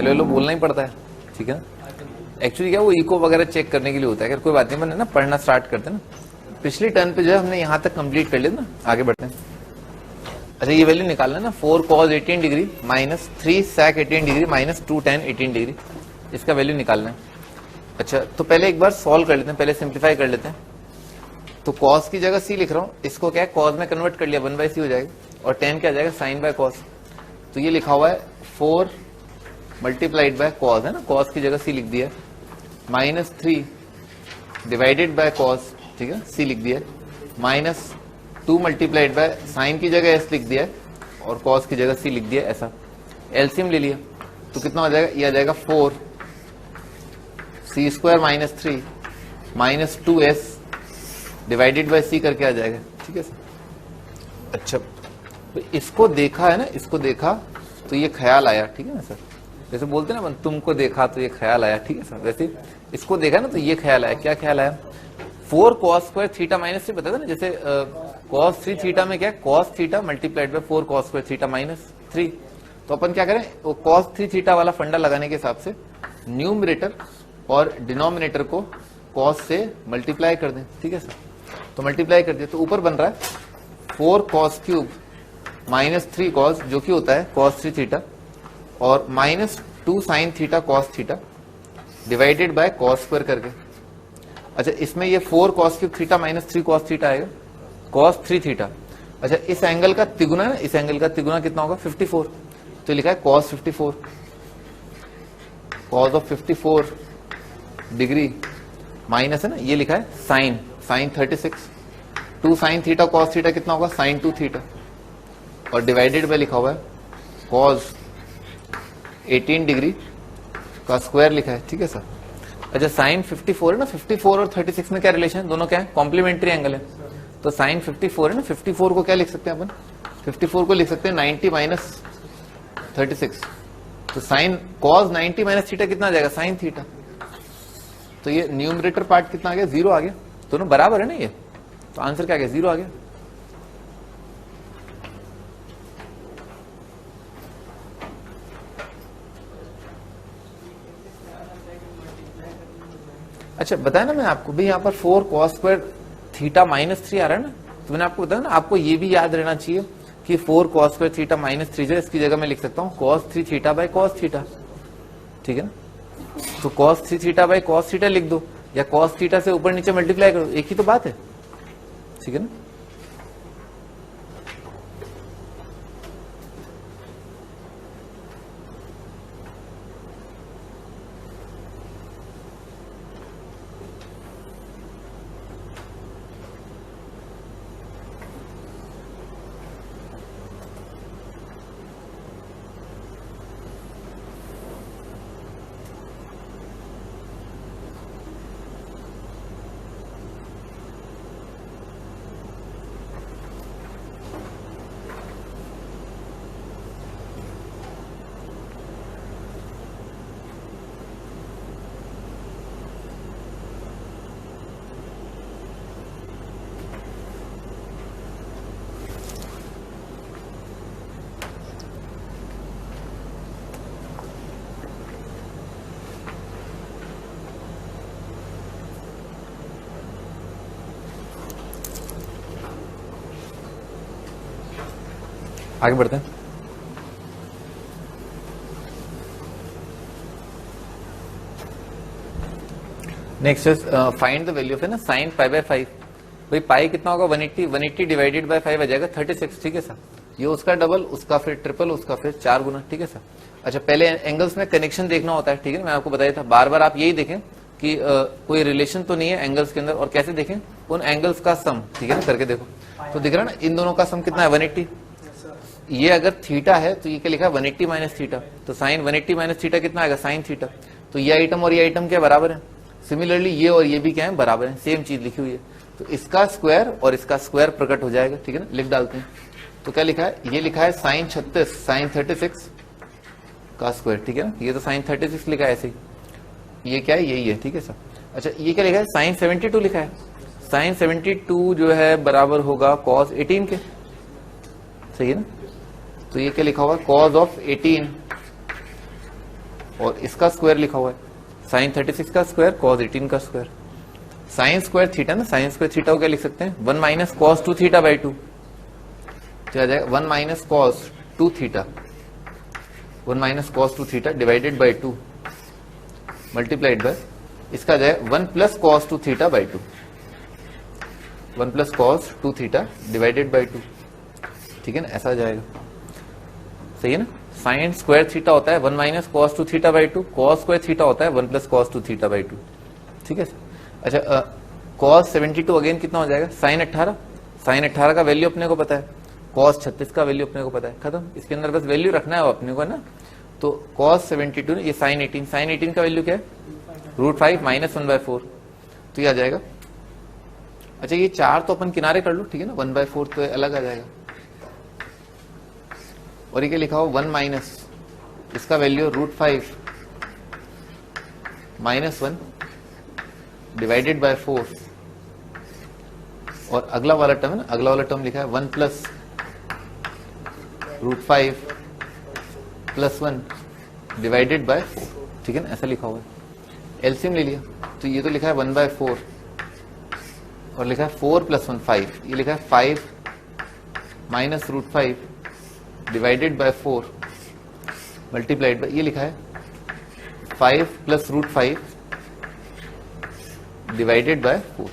Hello hello बोलना ही पड़ता है, ठीक है ना। एक्चुअली क्या वो इको वगैरह चेक करने के लिए होता है। अगर कोई बात नहीं, मैंने ना पढ़ना स्टार्ट करते ना। पिछली टर्न पे जो है हमने यहाँ तक कंप्लीट कर लिया ना, आगे बढ़ते हैं। अच्छा ये वैल्यू निकालना है ना, 4 cos 18 degree minus 3 sec 18 degree minus 2 tan 18 degree, इसका वैल्यू निकालना है। अच्छा तो पहले एक बार सॉल्व कर लेते हैं, पहले सिंप्लीफाई कर लेते हैं। तो cos की जगह c लिख रहा हूँ, इसको क्या है cos में कन्वर्ट कर लिया, 1/c हो जाएगा, और tan क्या आ जाएगा sin बाय cos। तो ये लिखा हुआ है 4 मल्टीप्लाइड बाय cos है ना, cos की जगह c लिख दिया, माइनस 3 डिवाइडेड बाय cos, ठीक है, c लिख दिया, माइनस 2 मल्टीप्लाइड बाय साइन की जगह s लिख दिया है और cos की जगह c लिख दिया, ऐसा एलसीएम ले लिया। तो कितना हो जाएगा, ये आ जाएगा 4 c square minus 3 minus 2s divided by c करके आ जाएगा, ठीक है सर। अच्छा तो इसको देखा है ना, इसको देखा तो ये ख्याल आया, ठीक है ना सर, जैसे बोलते हैं ना तुमको देखा तो ये ख्याल आया, ठीक है सर। वैसे इसको देखा ना तो ये ख्याल आया, क्या ख्याल आया, 4 cos स्क्वायर थीटा माइनस 3 बता था ना, जैसे cos 3 थीटा में क्या है cos theta multiplied by 4 cos square theta minus 3। तो अपन क्या करें, वो cos 3 थीटा वाला फंडा लगाने के हिसाब से न्यूमरेटर और डिनोमिनेटर को cos से मल्टीप्लाई कर दें, ठीक है सर। तो मल्टीप्लाई कर दिया तो ऊपर बन रहा है 4 cos क्यूब माइनस 3 cos, जो कि होता है cos 3 थीटा, और minus 2 sin theta cos theta divided by cos square करके। अच्छा इसमें ये 4 cos cube theta minus 3 cos theta आएगा, cos 3 थीटा। अच्छा इस एंगल का तिगुना है ना, इस एंगल का तिगुना कितना होगा 54, तो लिखा है cos 54, cos of 54 degree minus है ना, ये लिखा है sine 36, 2 sin theta cos theta कितना होगा sin 2 थीटा, और डिवाइडेड बाय लिखा हुआ है cos 18 डिग्री का स्क्वायर लिखा है, ठीक है सर। अच्छा साइन 54 है ना, 54 और 36 में क्या रिलेशन है, दोनों क्या है कॉम्प्लीमेंट्री एंगल है। तो साइन 54 है ना, 54 को क्या लिख सकते हैं अपन, 54 को लिख सकते हैं 90 माइनस 36। तो साइन cos 90 माइनस थीटा कितना आ जाएगा साइन थीटा। तो ये न्यूमरेटर पार्ट कितना आ गया, 0 आ गया, दोनों बराबर है ना ये, तो आंसर क्या आ गया 0 आ गया। अच्छा बताया ना मैं आपको भी, यहाँ पर 4 cos स्क्वायर थीटा माइनस 3 आ रहा है ना, तो मैंने आपको बताया ना, आपको ये भी याद रहना चाहिए कि 4 cos स्क्वायर थीटा माइनस 3 जो इसकी जगह मैं लिख सकता हूँ cos 3 theta bye cos theta, ठीक है ना। तो cos 3 theta bye cos theta लिख दो, या cos थीटा से ऊपर नीचे मल्टीप्लाई करो, एक ही तो बात है, ठीक है ना। आगे बढ़ते हैं। Next is find the value of है ना साइन पाई बाय 5। भाई पाई कितना होगा 180 डिवाइडेड बाय 5 आ जाएगा 36, ठीक है सर। ये उसका डबल, उसका फिर ट्रिपल, उसका फिर 4 गुना, ठीक है सर। अच्छा पहले एंगल्स में कनेक्शन देखना होता है, ठीक है, मैं आपको बताया था, बार बार आप यही देखें कि कोई रिलेशन तो नहीं है एंगल्स के अंदर, और कैसे देखें उन एंगल्स का सम, ठीक है ना, करके देखो। तो दिख रहा है ना इन दोनों का सम कितना है 180। ये अगर थीटा है तो ये क्या लिखा है 180 माइनस थीटा, तो साइन 180 माइनस थीटा कितना आएगा साइन थीटा। तो ये आइटम और ये आइटम क्या बराबर है, सिमिलरली ये और ये भी क्या है बराबर है, सेम चीज लिखी हुई है। तो इसका स्क्वायर और इसका स्क्वायर प्रकट हो जाएगा, ठीक है ना, लिख डालते हैं। तो क्या लिखा है, ये लिखा है साइन 36 साइन 36 का स्क्वायर, ठीक है ना, ये तो साइन 36 लिखा है ऐसे ही, ये क्या है यही है, ठीक है सर। अच्छा ये क्या लिखा है साइन 72 लिखा है, साइन 72 जो है बराबर होगा कॉस 18 के, सही है ना। तो ये क्या लिखा होगा कॉस ऑफ 18 और इसका स्क्वायर लिखा हुआ है, साइन 36 का स्क्वायर कॉस 18 का स्क्वायर, साइन स्क्वायर थीटा ना, साइन स्क्वायर थीटा को क्या लिख सकते हैं 1 माइनस कॉस 2 थीटा बाई 2, क्या आ जाएगा 1 minus cos 2 theta, 1 minus cos 2 theta divided by 2 multiplied bye इसका आ जाएगा 1 plus cos 2 theta by 2, 1 plus cos 2 theta divided by 2, ठीक है ना, ऐसा आ जाएगा, सही है ना। साइन स्क्वायर थीटा होता है 1 minus cos 2 theta by 2, cos square theta होता है 1 प्लस कॉस 2 थीटा बाई 2, ठीक है। अच्छा कॉस 72 अगेन कितना हो जाएगा साइन 18, साइन 18 का वैल्यू अपने को पता है, कॉस 36 का वैल्यू अपने को पता है, खत्म, इसके अंदर बस वैल्यू रखना है अपने को ना। तो कॉस 72 ये साइन 18, साइन 18 का वैल्यू क्या है √5 माइनस 1/4, तो ये आ जाएगा। अच्छा ये 4 तो अपन किनारे कर लो, ठीक है ना, 1/4 तो अलग आ जाएगा, और ये क्या लिखा हो 1 माइनस इसका वैल्यू √5 माइनस 1 डिवाइडेड बाय 4, और अगला वाला टर्म है ना, अगला वाला टर्म लिखा है 1 प्लस √5 प्लस 1 डिवाइडेड बाय 4, ठीक है ना, ऐसा लिखा हुआ है। एलसीएम ले लिया तो ये तो लिखा है 1/4 और लिखा है 4 प्लस 1 5, ये लिखा है 5 minus √5 divided by 4 multiplied by ये लिखा है 5 प्लस √5 डिवाइडेड बाय 4,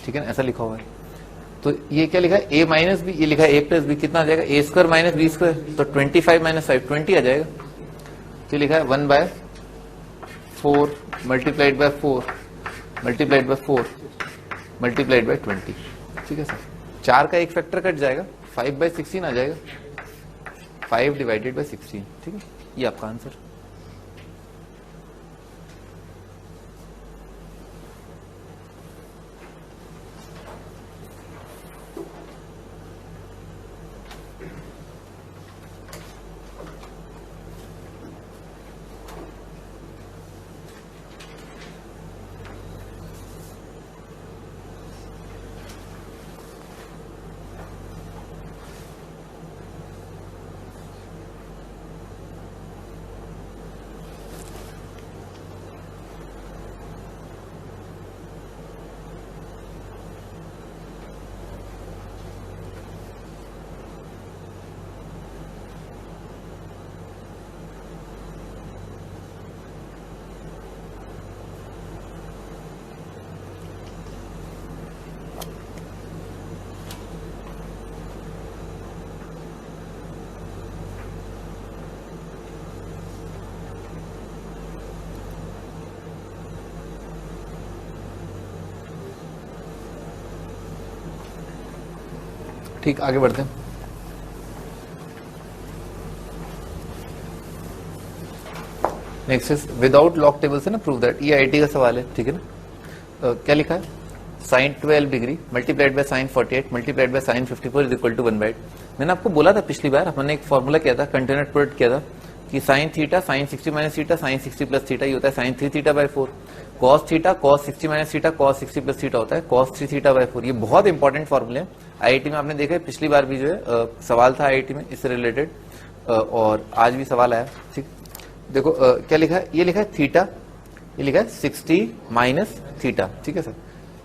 ठीक है ना, ऐसा लिखा हुआ है। तो ये क्या लिखा है a माइनस बी, ये लिखा है a प्लस बी, कितना आ जाएगा a square minus b square, तो 25 माइनस 5 20 आ जाएगा, तो लिखा है 1/4 multiplied by 4 multiplied bye 4 multiplied bye 20, ठीक है सर। 4 का एक फैक्टर कट जाएगा, 5/16 आ जाएगा, 5 डिवाइडेड बाय 16, ठीक है, ये आपका आंसर। ठीक, आगे बढ़ते हैं। Next is without log table से ना प्रूव दैट, ये आईटी का सवाल है, ठीक है ना। क्या लिखा है sine 12 degree multiplied by sine 48 multiplied by sine 54 is equal to 1/8। मैंने आपको बोला था पिछली बार, हमने एक फॉर्मूला किया था, कंटिन्यूट प्रोडक्ट किया था कि sine theta sine 60 minus theta sine 60 plus theta, ये होता है sine 3 theta by 4, cos theta cos 60 minus theta cos 60 plus theta होता है कॉस 3 थीटा बाय 4। ये बहुत इंपॉर्टेंट फॉर्मूले हैं, आईआईटी में आपने देखा है, पिछली बार भी जो है सवाल था आईआईटी में इससे रिलेटेड, और आज भी सवाल आया, ठीक। देखो क्या लिखा है, ये लिखा है थीटा, ये लिखा है 60 माइनस थीटा, ठीक है सर।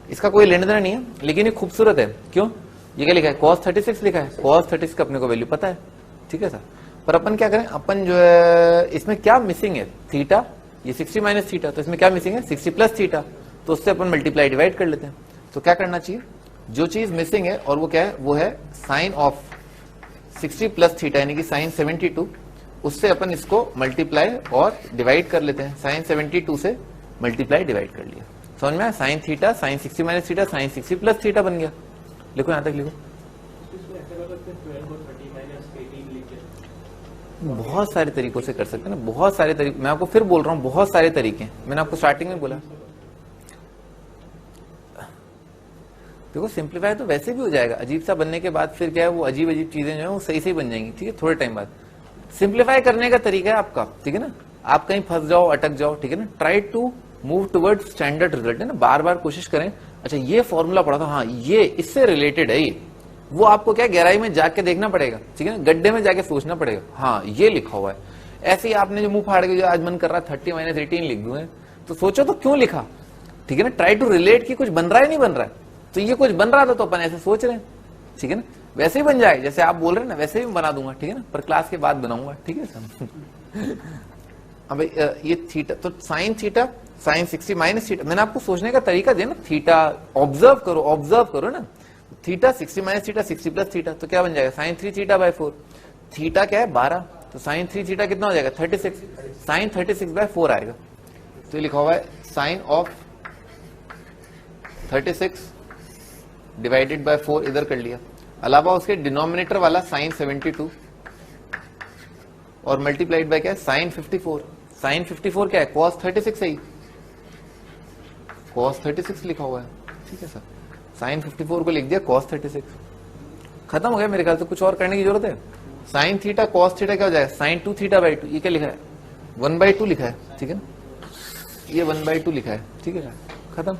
इसका कोई लेना देना नहीं है, लेकिन ये खूबसूरत है, क्यों, ये क्या लिखा है cos 36 लिखा है, cos 36 का अपने को वैल्यू पता है, ठीक है सर। पर अपन क्या करें, अपन जो है इसमें क्या मिसिंग है, थीटा, ये 60 माइनस थीटा, तो इसमें क्या मिसिंग है 60 प्लस थीटा, तो उससे अपन मल्टीप्लाई डिवाइड कर लेते हैं। तो क्या करना चाहिए, जो चीज मिसिंग है और वो क्या है, वो है साइन ऑफ 60 प्लस थीटा यानी कि साइन 72, उससे अपन इसको मल्टीप्लाई और डिवाइड कर लेते हैं, साइन 72 से मल्टीप्लाई डिवाइड कर लिया, समझ में आया, sign theta sine 60 minus theta sine 60 plus theta बन गया। लिखो यहां तक लिखो, बहुत सारे तरीकों से कर सकते हैं ना, बहुत सारे तरीके, मैं आपको फिर बोल रहा हूं बहुत सारे तरीके हैं, मैंने आपको स्टार्टिंग में बोला। देखो सिंप्लीफाई तो वैसे भी हो जाएगा, अजीब सा बनने के बाद फिर क्या है, वो अजीब अजीब चीजें जो है वो सही सही बन जाएंगी, ठीक है, थोड़े टाइम बाद। सिंप्लीफाई करने का तरीका है आपका, ठीक है ना, आप कहीं फंस जाओ अटक जाओ, ठीक है ना, try to move toward standard result, है ना, बार बार कोशिश करें। अच्छा ये फॉर्मूला पढ़ा था, हाँ ये इससे रिलेटेड है, ये वो आपको क्या गहराई में जाके देखना पड़ेगा, ठीक है ना, गड्ढे में जाके सोचना पड़ेगा, हाँ ये लिखा हुआ है, ऐसे ही आपने जो मुंह फाड़ के जो आज मन कर रहा है 30 - 18 लिख दूं, तो सोचो तो क्यों लिखा, ठीक है ना। ट्राई टू रिलेट कि कुछ बन रहा है नहीं बन रहा है, तो ये कुछ बन रहा था तो अपन ऐसे सोच रहे हैं, ठीक है ना। वैसे ही बन जाए जैसे आप बोल रहे हैं ना, वैसे ही बना दूंगा, ठीक है ना, पर क्लास के बाद बनाऊंगा, ठीक है सर। अब ये थीटा, तो sign theta sine 60 minus theta, मैंने आपको सोचने का तरीका दिया ना, थीटा ऑब्जर्व करो ना, theta 60 minus theta 60 plus theta, तो क्या बन जाएगा साइन 3 थीटा बाय 4, थीटा क्या है 12, तो साइन 3 थीटा कितना हो जाएगा 36, साइन 36 बाय 4 आएगा। तो ये लिखा हुआ है साइन ऑफ 36 डिवाइडेड बाय 4 इधर कर लिया, अलावा उसके डिनोमिनेटर वाला साइन 72 और मल्टीप्लाइड बाय क्या है साइन 54, साइन 54 क्या है कॉस 36 है, कॉस 36 लिखा हुआ है, ठीक है सर। साइन 54 को लिख दिया कॉस 36, खत्म हो गया मेरे ख्याल से, कुछ और करने की जरूरत है। साइन थीटा कॉस थीटा क्या हो जाएगा साइन 2 थीटा बाई 2, ये क्या लिखा है 1/2 लिखा है, ठीक है ना, ये 1/2 लिखा है, ठीक है, खत्म।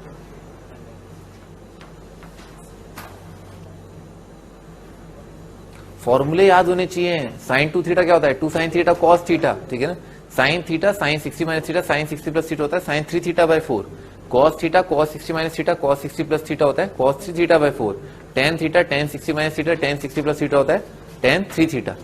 फॉर्मूले याद होने चाहिए। साइन 2 थीटा क्या होता है 2 साइन थीटा कॉस थीटा, ठीक है ना, sine theta sine 60 minus theta sine 60 plus theta होता है sine 3 theta by 4, cos theta cos 60 minus theta cos 60 plus theta होता है cos 3 theta by 4, tan theta tan 60 minus theta tan 60 plus theta होता है ten 3 theta.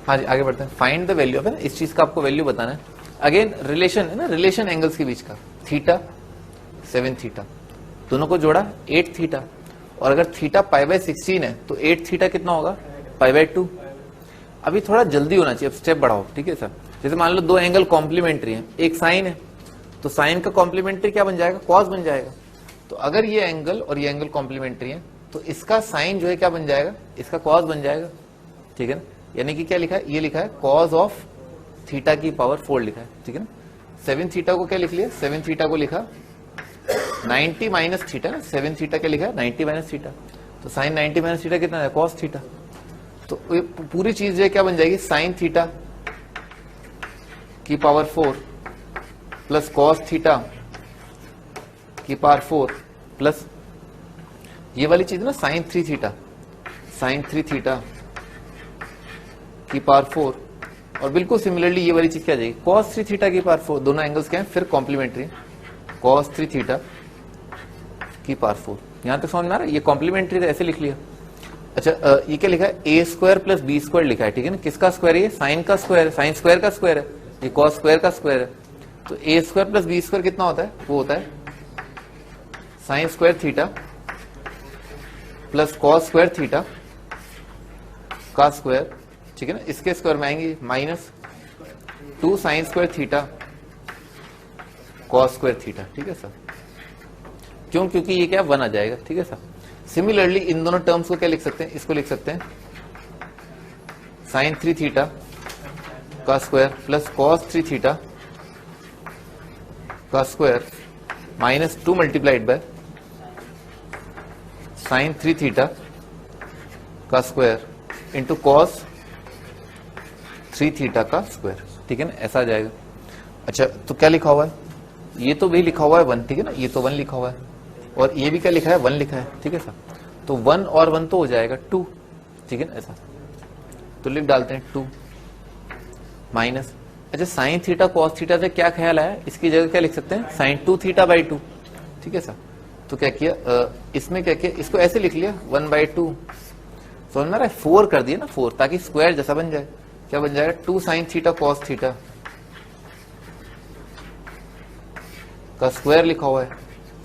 हाँ जी आगे बढ़ते हैं। फाइंड द वैल्यू ऑफ, इस चीज का आपको वैल्यू बताना है। अगेन रिलेशन है ना, रिलेशन एंगल्स के बीच का, थीटा 7 थीटा, दोनों को जोड़ा 8 थीटा, और अगर थीटा π/16 है तो 8 थीटा कितना होगा π/2। अभी थोड़ा जल्दी होना चाहिए, अब स्टेप बढ़ाओ, ठीक है सर। जैसे मान लो दो एंगल कॉम्प्लीमेंट्री है, एक साइन है, तो साइन का कॉम्प्लीमेंट्री क्या बन जाएगा कॉस बन जाएगा। तो अगर ये एंगल और ये एंगल कॉम्प्लीमेंट्री है तो इसका साइन जो है क्या बन जाएगा, इसका कॉस बन जाएगा, ठीक है ना। यानी कि क्या लिखा है, ये लिखा है कॉस ऑफ थीटा की पावर 4 लिखा है, ठीक है ना। 7 थीटा को क्या लिख लिया, 7 थीटा को लिखा 90 माइनस थीटा, 7 थीटा क्या लिखा है 90 माइनस थीटा, तो साइन 90 माइनस थीटा कितना है कॉस थीटा। तो ये पूरी चीज जो है क्या बन जाएगी साइन थीटा की पावर 4 प्लस कॉस थीटा की पावर 4 प्लस ये वाली चीज ना साइन 3 थीटा, साइन 3 थीटा की पावर 4, और बिल्कुल सिमिलरली ये वाली चीज क्या आ जाएगी cos 3 थीटा की पावर 4, दोनों एंगल्स क्या हैं फिर कॉम्प्लीमेंट्री, cos 3 थीटा की पावर 4। यहां तक समझ में आ रहा है, ये कॉम्प्लीमेंट्री ऐसे लिख लिया। अच्छा ये क्या लिखा है a square plus b square लिखा है, ठीक है ना। किसका स्क्वायर है, साइन का स्क्वायर है, साइन स्क्वायर का स्क्वायर है, ये cos स्क्वायर का स्क्वायर है। तो a square plus b square कितना होता है, वो होता है sine square theta plus cos square theta का स्क्वायर, ठीक है ना। इसके स्क्वायर में आएंगे minus 2 sine square theta cos square theta, ठीक है सर। क्यों, क्योंकि ये क्या 1 आ जाएगा, ठीक है सर। सिमिलरली इन दोनों टर्म्स को क्या लिख सकते हैं, इसको लिख सकते हैं साइन 3 थीटा का स्क्वायर प्लस कॉस 3 थीटा का square minus 2 multiplied by sign 3 theta का स्क्वायर इंटू कॉस 3 थीटा का स्क्वायर, ठीक है ना, ऐसा आ जाएगा। अच्छा तो क्या लिखा हुआ है, ये तो भी लिखा हुआ है 1, ठीक है ना, ये तो 1 लिखा हुआ है, और ये भी क्या लिखा है 1 लिखा है, ठीक है सर। तो 1 और 1 तो हो जाएगा 2, ठीक है ना, ऐसा तो लिख डालते हैं 2 माइनस। अच्छा साइन थीटा कॉस थीटा से क्या ख्याल आया, इसकी जगह क्या लिख सकते हैं साइन 2 थीटा बाई 2, ठीक है सर। तो क्या किया इसमें क्या किया, इसको ऐसे लिख लिया 1/2, समझ में आ रहा है, 4 कर दिया ना 4, ताकि स्क्वायर जैसा बन जाए। क्या बन जाएगा 2 साइन थीटा कॉस थीटा का स्क्वायर लिखा हुआ है,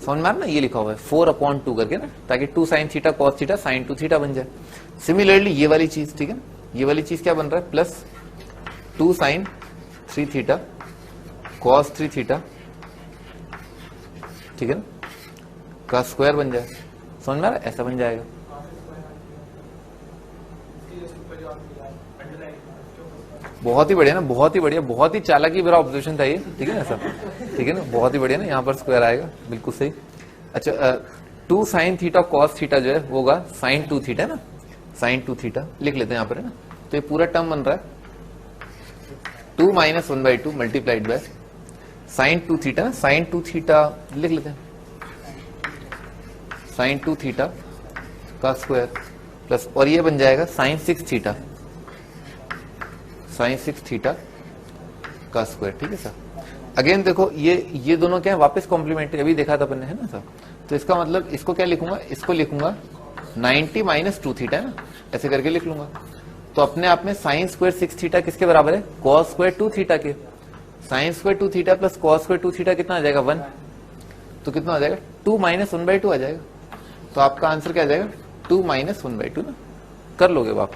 समझ में आ रहा ना, ये लिखा हुआ है 4/2 करके ना, ताकि 2 sine theta cos theta sine 2 theta बन जाए। सिमिलरली ये वाली चीज, ठीक है ना, ये वाली चीज क्या बन रहा है plus 2 sine 3 theta cos 3 theta, ठीक है ना, का स्क्वायर बन जाए, समझ में आ रहा है, ऐसा बन जाएगा। बहुत ही बढ़िया ना, बहुत ही बढ़िया, बहुत ही चालाकी भरा ऑब्जर्वेशन था ये, ठीक है ना सर, ठीक है ना, बहुत ही बढ़िया ना, यहाँ पर स्क्वायर आएगा, बिल्कुल सही। अच्छा 2 साइन थीटा कॉस थीटा जो है वो होगा साइन 2 थीटा ना, साइन 2 थीटा लिख लेते हैं यहाँ पर है ना। तो ये पूरा टर्म बन रहा है 2 minus 1/2 multiplied by sine 2 theta, sine 2 theta लिख लेते हैं साइन 2 थीटा का स्क्वायर प्लस, और ये बन जाएगा साइन 6 थीटा, साइन 6 थीटा का स्क्वायर। ठीक है सर। अगेन देखो ये दोनों क्या है, वापस कॉम्प्लीमेंट्री, अभी देखा था अपन ने है ना सर। तो इसका मतलब इसको क्या लिखूंगा, इसको लिखूंगा 90 माइनस 2 थीटा है ना, ऐसे करके लिख लूंगा। तो अपने आप में साइन स्क्वायर 6 थीटा किसके बराबर है, कॉस स्क्वायर 2 थीटा के। Sine square 2 theta plus cos square 2 theta कितना आ जाएगा 1, तो कितना आ जाएगा 2 माइनस 1/2 आ जाएगा। तो आपका आंसर क्या आ जाएगा 2 माइनस 1/2 ना, कर लोगे आप।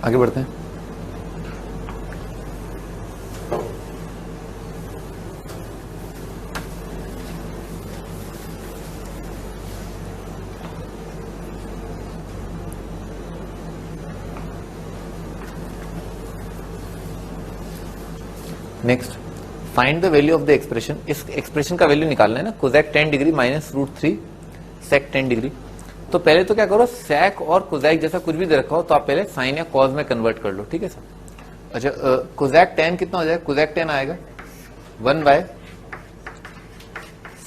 आगे बढ़ते हैं। Next find the value of the expression. इस एक्सप्रेशन का वैल्यू निकालना है ना, कोसेक 10 डिग्री माइनस √3 सेक 10 डिग्री। तो पहले तो क्या करो, सेक और कोसेक जैसा कुछ भी दे रखा हो तो आप पहले साइन या कॉस में कन्वर्ट कर लो। ठीक है सर। अच्छा कोसेक 10 कितना हो जाएगा, कोसेक 10 आएगा 1 बाय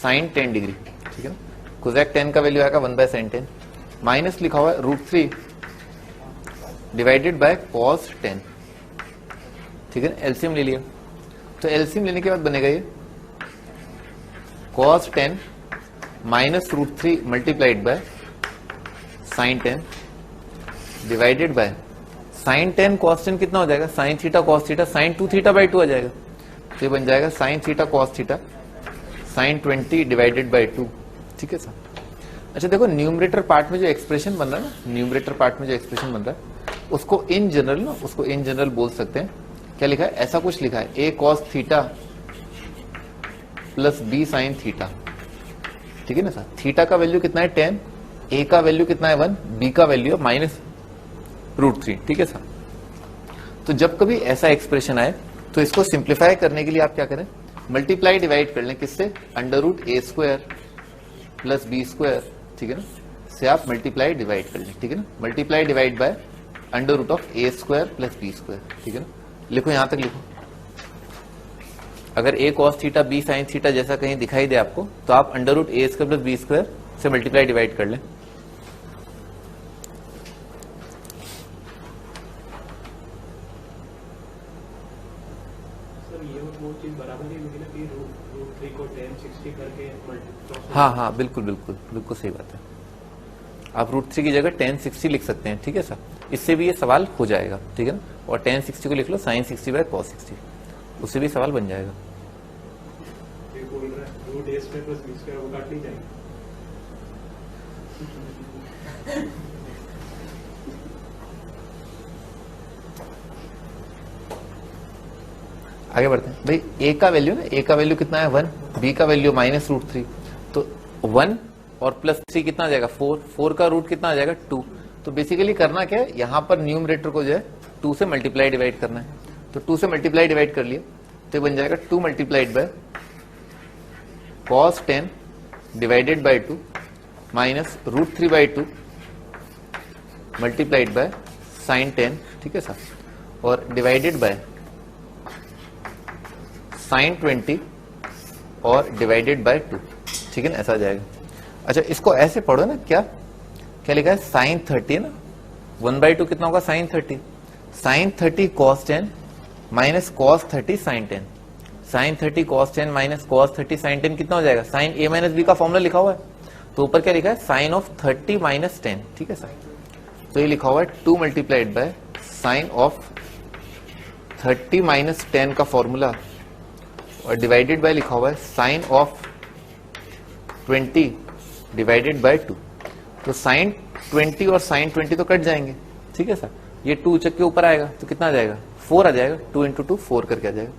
साइन 10 डिग्री। ठीक है ना, कोसेक 10 का वैल्यू आएगा 1 बाय साइन 10, माइनस लिखा हुआ है √3 डिवाइडेड बाय कॉस 10। ठीक है ना, एलसीएम ले लिया। तो एलसीएम लेने के बाद बनेगा ये cos 10 minus √3 multiplied by sign 10 divided by sign 10 cos 10 कितना हो जाएगा, sign theta cos theta sine 2 theta by 2 आ जाएगा। तो ये बन जाएगा sign theta cos theta sine 20 divided by 2। ठीक है सर। अच्छा देखो न्यूमरेटर पार्ट में जो एक्सप्रेशन बन रहा है ना, न्यूमरेटर पार्ट में जो एक्सप्रेशन बन रहा है उसको इन जनरल ना, उसको इन जनरल बोल सकते हैं। क्या लिखा है, ऐसा कुछ लिखा है a cos theta plus b sine theta. ठीक है ना सर। थीटा का वैल्यू कितना है 10, a का वैल्यू कितना है 1, b का वैल्यू है माइनस √3। ठीक है सर। तो जब कभी ऐसा एक्सप्रेशन आए तो इसको सिंप्लीफाई करने के लिए आप क्या करें, मल्टीप्लाई डिवाइड कर लें किससे, √a² प्लस b²। ठीक है ना, से आप मल्टीप्लाई डिवाइड कर लें। ठीक है ना, multiply divide by √a² plus b²। ठीक है ना, लिखो यहां तक लिखो। अगर a cos theta b sine theta जैसा कहीं दिखाई दे आपको तो आप √a² प्लस b² से मल्टीप्लाई डिवाइड कर लें। हाँ हाँ बिल्कुल बिल्कुल बिल्कुल सही बात है। आप √3 की जगह tan 60 लिख सकते हैं, ठीक है सर, इससे भी ये सवाल हो जाएगा, ठीक है ना। और tan 60 को लिख लो sin 60 बाय cos 60, उससे भी सवाल बन जाएगा। आगे बढ़ते हैं भाई। a का वैल्यू ना, a का वैल्यू कितना है 1, b का वैल्यू -√3, तो 1 और +3 कितना आ जाएगा 4, 4 का रूट कितना आ जाएगा 2। तो बेसिकली करना क्या है, यहां पर न्यूमरेटर को जो है 2 से मल्टीप्लाई डिवाइड करना है। तो 2 से मल्टीप्लाई डिवाइड कर लिया तो बन जाएगा 2 multiplied by cos 10 divided by 2 minus √3/2 multiplied by sin 10, ठीक है सर, और डिवाइडेड बाय sin 20 और डिवाइडेड बाय 2, ठीक है ना, ऐसा आ जाएगा। अच्छा इसको ऐसे पढ़ो ना, क्या क्या लिखा है sin 30 है ना, 1/2 कितना होगा sin 30, sin 30 cos 10 minus cos 30 sin 10, sin 30 cos 10 minus cos 30 sin 10 कितना हो जाएगा, sin a माइनस b का फॉर्मूला लिखा हुआ है, तो ऊपर क्या लिखा है sin ऑफ 30 माइनस 10, ठीक है सर। तो ये लिखा हुआ है 2 multiplied bye sin of 30 minus 10 का फॉर्मूला और डिवाइडेड बाय लिखा हुआ है sin ऑफ 20 डिवाइडेड बाय 2। तो sin 20 और sin 20 तो कट जाएंगे, ठीक है सर, ये 2 चक्के ऊपर आएगा तो कितना आ जाएगा 4 आ जाएगा, 2 × 2 4 करके आ जाएगा,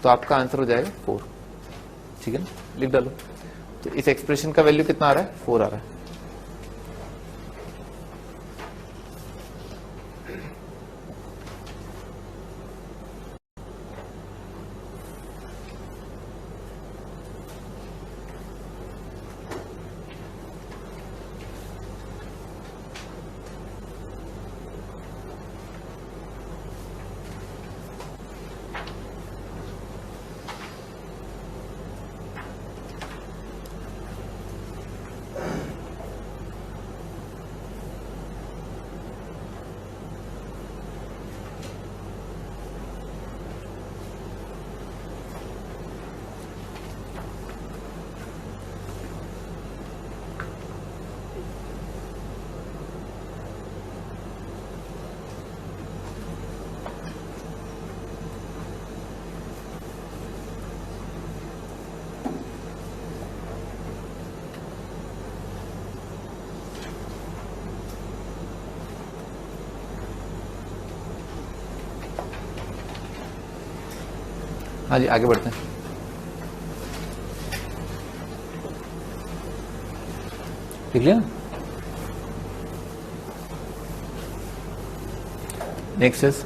तो आपका आंसर हो जाएगा 4, ठीक है ना, लिख डालो। तो इस एक्सप्रेशन का वैल्यू कितना आ रहा है 4 आ रहा है। हाँ जी आगे बढ़ते हैं। ठीक लिया। Next is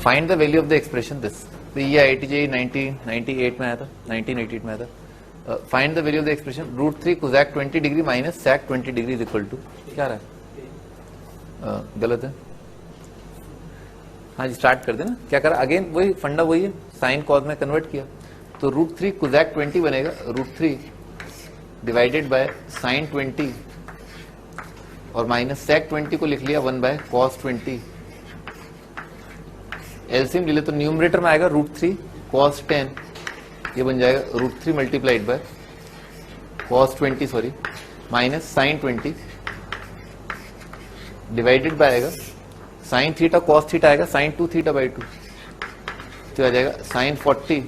find the value of the expression this. तो ये IIT JEE 1998 में आया था, 1988 में आया था। Find the value of the expression √3 cosec 20 degree minus sec 20 degree is equal to क्या रहा है? गलत है। हाँ जी स्टार्ट कर देना। क्या करा अगेन वही फंडा वही है, साइन कॉस में कन्वर्ट किया तो √3 कोसैक 20 बनेगा √3 डिवाइडेड बाय साइन 20 और माइनस sec 20 को लिख लिया 1/cos 20। एलसीएम ले ले तो न्यूमरेटर में आएगा √3 cos 10, ये बन जाएगा √3 multiplied by cos 20 sorry minus sine 20 divided by आएगा साइन थीटा cos थीटा आएगा साइन 2 थीटा बाई 2 तो आ जाएगा साइन 40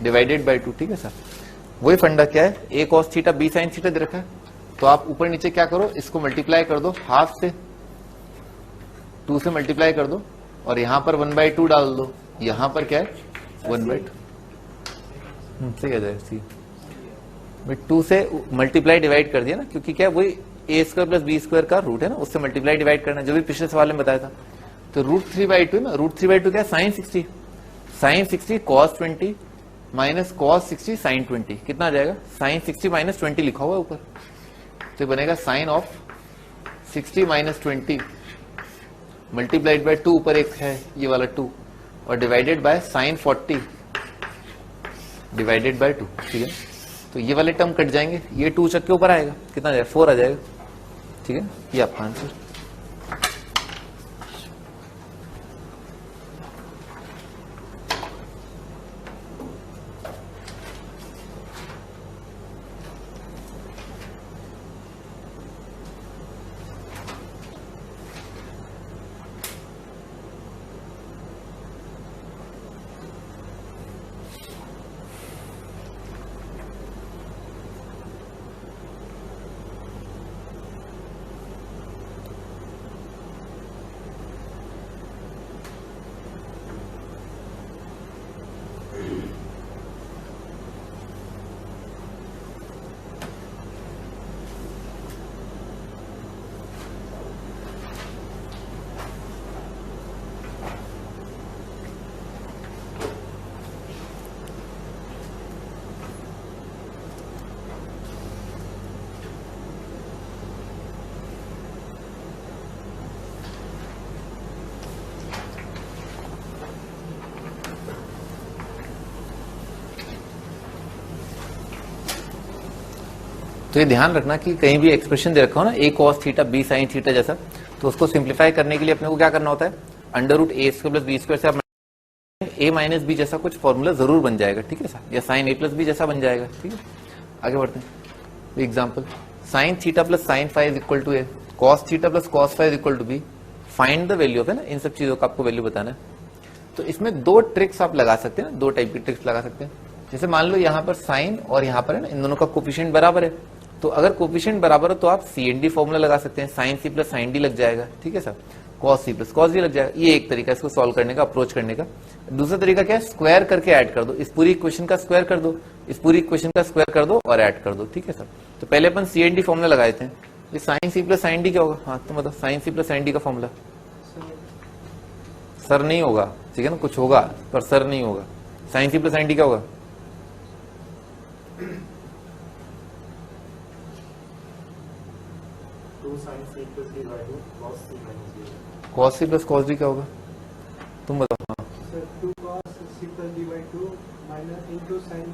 डिवाइडेड बाय 2। ठीक है सर, वही फंडा क्या है, a cos theta b sine theta दे रखा है तो आप ऊपर नीचे क्या करो, इसको मल्टीप्लाई कर दो, हाफ से 2 से मल्टीप्लाई कर दो और यहां पर 1/2 डाल दो, यहां पर क्या है 1/2 सही आ जाएगा। सी 2 से मल्टीप्लाई डिवाइड कर दिया ना, क्योंकि क्या वही a² + b² का रूट है ना, उससे मल्टीप्लाई डिवाइड करना, जो भी पिछले सवाल में बताया था। तो √3/2 ना, √3/2 क्या है साइन 60, साइन 60 cos 20 माइनस cos 60 साइन 20 कितना आ जाएगा, साइन 60 माइनस 20 लिखा हुआ है ऊपर, तो बनेगा sine of 60 minus 20 multiplied by 2, ऊपर एक है ये वाला 2 और divided by sine 40 divided by 2। ठीक है, तो ये वाले टर्म कट जाएंगे, ये 2 चक्के ऊपर आएगा, कितना आ जाएगा 4 आ जाएगा। ठीक है, ये आपका आंसर। तो ये ध्यान रखना कि कहीं भी एक्सप्रेशन दे रखा हो ना, a cos theta b sin theta जैसा, तो उसको सिंप्लीफाई करने के लिए अपने को क्या करना होता है, √a² + b² से आप a माइनस बी जैसा कुछ फॉर्मूला जरूर बन जाएगा, ठीक है सर, या sin a + b जैसा बन जाएगा, ठीक है। आगे बढ़ते हैं। Example, sin theta + sin phi = a, cos theta + cos phi = b, find the value of, है ना, इन सब चीजों का आपको वैल्यू बताना है। तो इसमें दो ट्रिक्स आप लगा सकते हैं, दो टाइप की ट्रिक्स लगा सकते हैं। जैसे मान लो यहाँ पर साइन और यहाँ पर है ना, इन दोनों का कोफिशिएंट बराबर है, तो अगर कोफिशिएंट बराबर हो तो आप CND फॉर्मूला लगा सकते हैं, sin c + sin d लग जाएगा, ठीक है sir, cos c + cos d लग जाएगा। ये एक तरीका इसको सॉल्व करने का, अप्रोच करने का। दूसरा तरीका क्या है, स्क्वायर करके ऐड कर दो, इस पूरी इक्वेशन का स्क्वायर कर दो, इस पूरी इक्वेशन का स्क्वायर कर दो और ऐड कर दो, ठीक है सर। तो पहले अपन CND फॉर्मूला लगाए थे, ये sin c + sin d क्या होगा, हाँ तो मतलब sin c + sin d का फॉर्मूला सर नहीं होगा, ठीक है ना, कुछ होगा पर सर नहीं होगा। sin c + sin d क्या होगा, cos c + cos d क्या होगा, तुम बताओ। हाँ, 2 cos c + d/2 into sin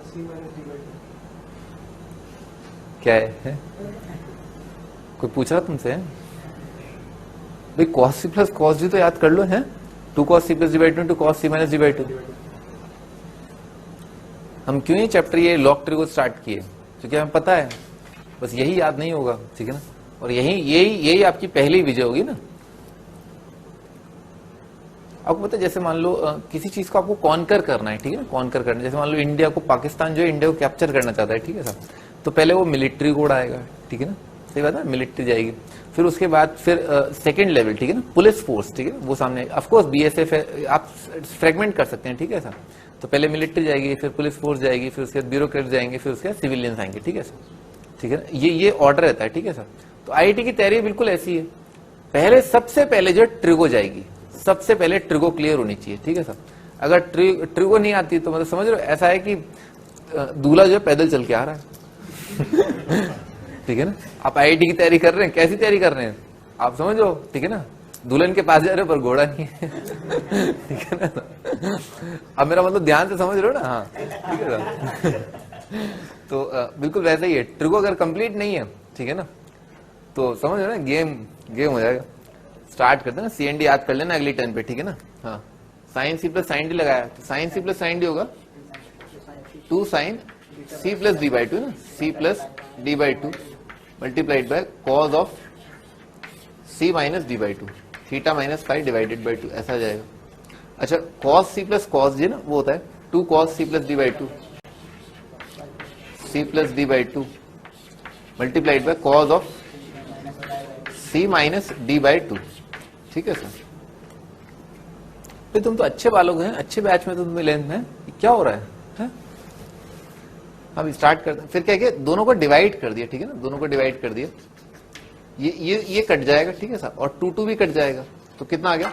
c - d/2। क्या है? कोई पूछ रहा तुमसे भाई, cos c + cos d तो याद कर लो, है 2 cos c + d/2 into cos c - d/2। हम क्यों ये चैप्टर, ये लॉग ट्रिगो स्टार्ट किए, क्योंकि हमें पता है बस यही याद नहीं होगा, ठीक है ना, और यही आपकी पहली विजय होगी ना। आपको पता है, जैसे मान लो किसी चीज को आपको कॉन्कर करना है, ठीक है ना, कॉन्कर करना है, जैसे मान लो इंडिया को, पाकिस्तान जो है इंडिया को कैप्चर करना चाहता है, ठीक है सर, तो पहले वो मिलिट्री कोड आएगा, ठीक है ना, सही बात है, मिलिट्री जाएगी, फिर उसके बाद फिर सेकंड लेवल, ठीक है ना, पुलिस फोर्स, ठीक है, वो सामने, ऑफ कोर्स BSF है, आप फ्रेगमेंट कर सकते हैं, ठीक है सर। तो पहले मिलिट्री जाएगी, फिर पुलिस फोर्स जाएगी, फिर उसके बाद ब्यूरोक्रेट जाएंगे, फिर उसके बाद सिविलियंस आएंगे, ठीक है सर, ठीक है ना, ये ऑर्डर रहता है, ठीक है सर। तो IIT की तैयारी बिल्कुल ऐसी है, पहले सबसे पहले जो ट्रिगो जाएगी, सबसे पहले ट्रिगो क्लियर होनी चाहिए, ठीक है सर। अगर ट्रिगो नहीं आती तो मतलब समझ रहे हो, ऐसा है कि दूल्हा जो है पैदल चल के आ रहा है ठीक है ना, आप IIT की तैयारी कर रहे हैं, कैसी तैयारी कर रहे हैं आप समझो, ठीक है ना, दुल्हन के पास जा रहे हो पर घोड़ा नहीं है ठीक है ना, अब मेरा मतलब ध्यान से समझ रहे हो ना, हाँ ठीक है ना तो बिल्कुल वैसा ही है, ट्रिगो अगर कंप्लीट नहीं है, ठीक है ना, तो समझ रहे हो ना, गेम हो जाएगा। स्टार्ट करते हैं ना, CND याद कर लेना अगली टर्न पे, ठीक है ना। हाँ, sin c + sin d लगाया, तो sin c + sin d होगा 2 sin c + d/2 ना, c + d/2 multiplied by cos of c - d/2, theta - phi /2, ऐसा आ जाएगा। अच्छा, cos c + cos d ना, वो होता है 2 cos c + d/2, c + d/2 multiplied by cos of c - d/2, ठीक है सर। तुम तो अच्छे बालोग हैं, अच्छे बैच में तो तुम मिले हैं, क्या हो रहा है? हम स्टार्ट करते हैं, फिर क्या किया, दोनों को डिवाइड कर दिया, ठीक है ना, दोनों को डिवाइड कर दिया, ये कट जाएगा, ठीक है सर, और 2 भी कट जाएगा, तो कितना आ गया,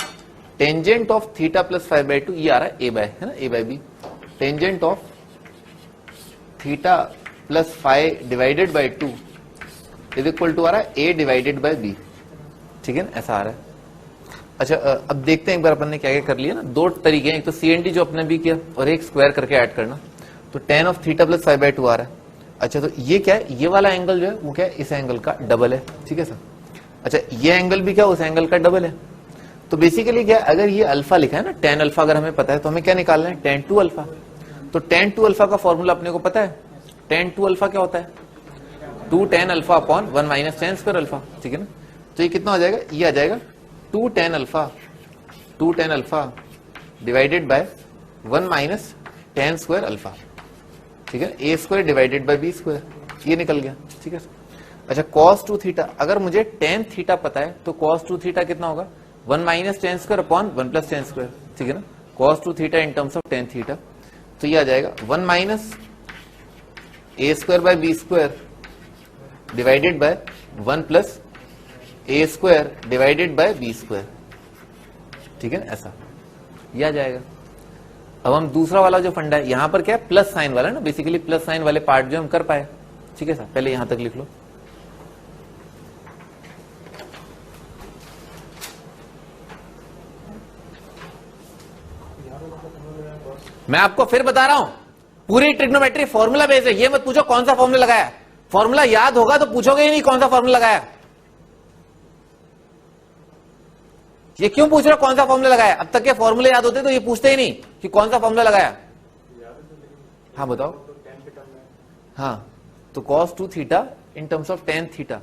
टेंजेंट ऑफ थीटा + फाइ/2, ये आ रहा है है ना, a/b, tangent of theta + phi is equal to आ रहा है a/b, ठीक है ना, ऐसा आ रहा है। अच्छा, अब देखते हैं एक बार अपन ने क्या क्या कर लिया ना, दो तरीके हैं, एक तो CND जो अपने भी किया और एक स्क्वायर करके ऐड करना, तो tan ऑफ थीटा + फाइ/2 आ रहा है। अच्छा, तो ये क्या है, ये वाला एंगल जो है वो क्या है, इस एंगल का डबल है, ठीक है सर। अच्छा, ये एंगल भी क्या उस एंगल का डबल है, तो बेसिकली क्या है, अगर ये अल्फा लिखा है ना, tan अल्फा अगर हमें पता है तो हमें क्या निकालना है, tan 2 अल्फा। तो tan 2 अल्फा का फॉर्मूला अपने को पता है, tan 2 अल्फा क्या होता है, 2 tan alpha upon 1 - tan square alpha, ठीक है ना। तो ये कितना हो जाएगा, ये आ जाएगा 2 tan alpha divided by 1 - tan square alpha, ठीक है, a² डिवाइडेड बाय b², ये निकल गया, ठीक है। अच्छा, cos 2 थीटा, अगर मुझे tan थीटा पता है तो cos 2 थीटा कितना होगा, 1 - tan square upon 1 + tan square, ठीक है ना, cos 2 theta in terms of tan theta, तो ये आ जाएगा 1 - a² by b² divided by 1 + a² divided by b², ठीक है ना, ऐसा ये आ जाएगा। अब हम दूसरा वाला जो फंडा है, यहां पर क्या है, प्लस साइन वाला ना, बेसिकली प्लस साइन वाले पार्ट जो हम कर पाए, ठीक है सर, पहले यहां तक लिख लो। मैं आपको फिर बता रहा हूं, पूरी ट्रिग्नोमेट्री फॉर्मूला बेस्ड है, ये मत पूछो कौन सा फॉर्मूला लगाया, फॉर्मूला याद होगा तो पूछोगे ही नहीं कौन सा फॉर्मूला लगाया। ये क्यों पूछ रहे हो कौन सा फॉर्मूला लगाया? अब तक के फॉर्मूले याद होते तो ये पूछते ही नहीं कि कौन सा फॉर्मूला लगाया। हाँ बताओ। हाँ, तो cos 2 theta in terms of tan theta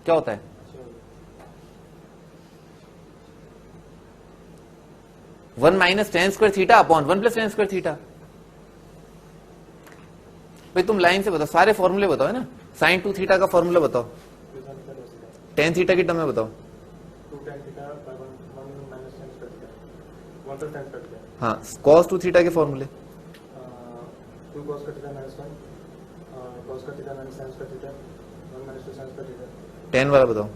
क्या होता है? One minus tan square theta upon 1 plus tan square theta. भाई तुम लाइन से बताओ, सारे फॉर्मूले बताओ, है ना। sin 2 थीटा का फॉर्मूला बताओ, tan थीटा की टर्म में बताओ। हाँ, cos 2 थीटा के फॉर्मूले। tan वाला बताओ।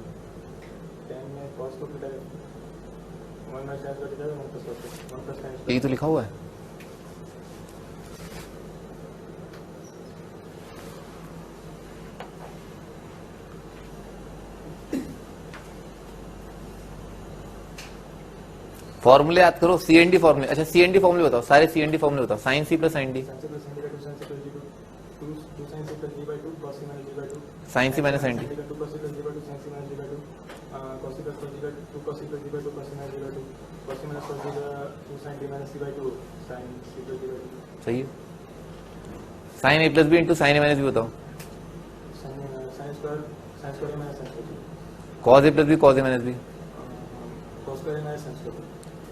यही तो लिखा हुआ है। फॉर्मूले याद करो, CND फॉर्मूले। अच्छा CND फॉर्मूले बताओ, सारे CND फॉर्मूले बताओ। sin c plus sin d, sin c minus sin d, सही है। sin a plus B into sin a minus B बताओ। cos a plus B cos a minus B.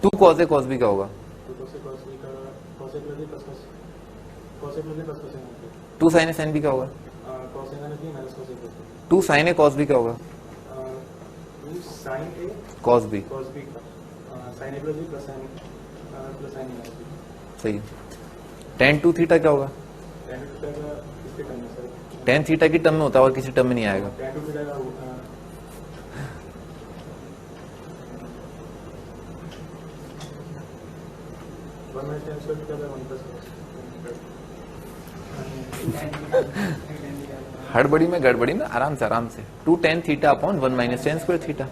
2 cos a cos b क्या होगा? 2 sin a sin b क्या होगा? 2 sin a cos b क्या होगा? cos b। सही है। tan 2 theta क्या होगा? tan थीटा की टर्म में होता है और किसी टर्म में नहीं आएगा। हड़बड़ी में गड़बड़ी में आराम से 2 tan theta upon 1 minus tan square theta.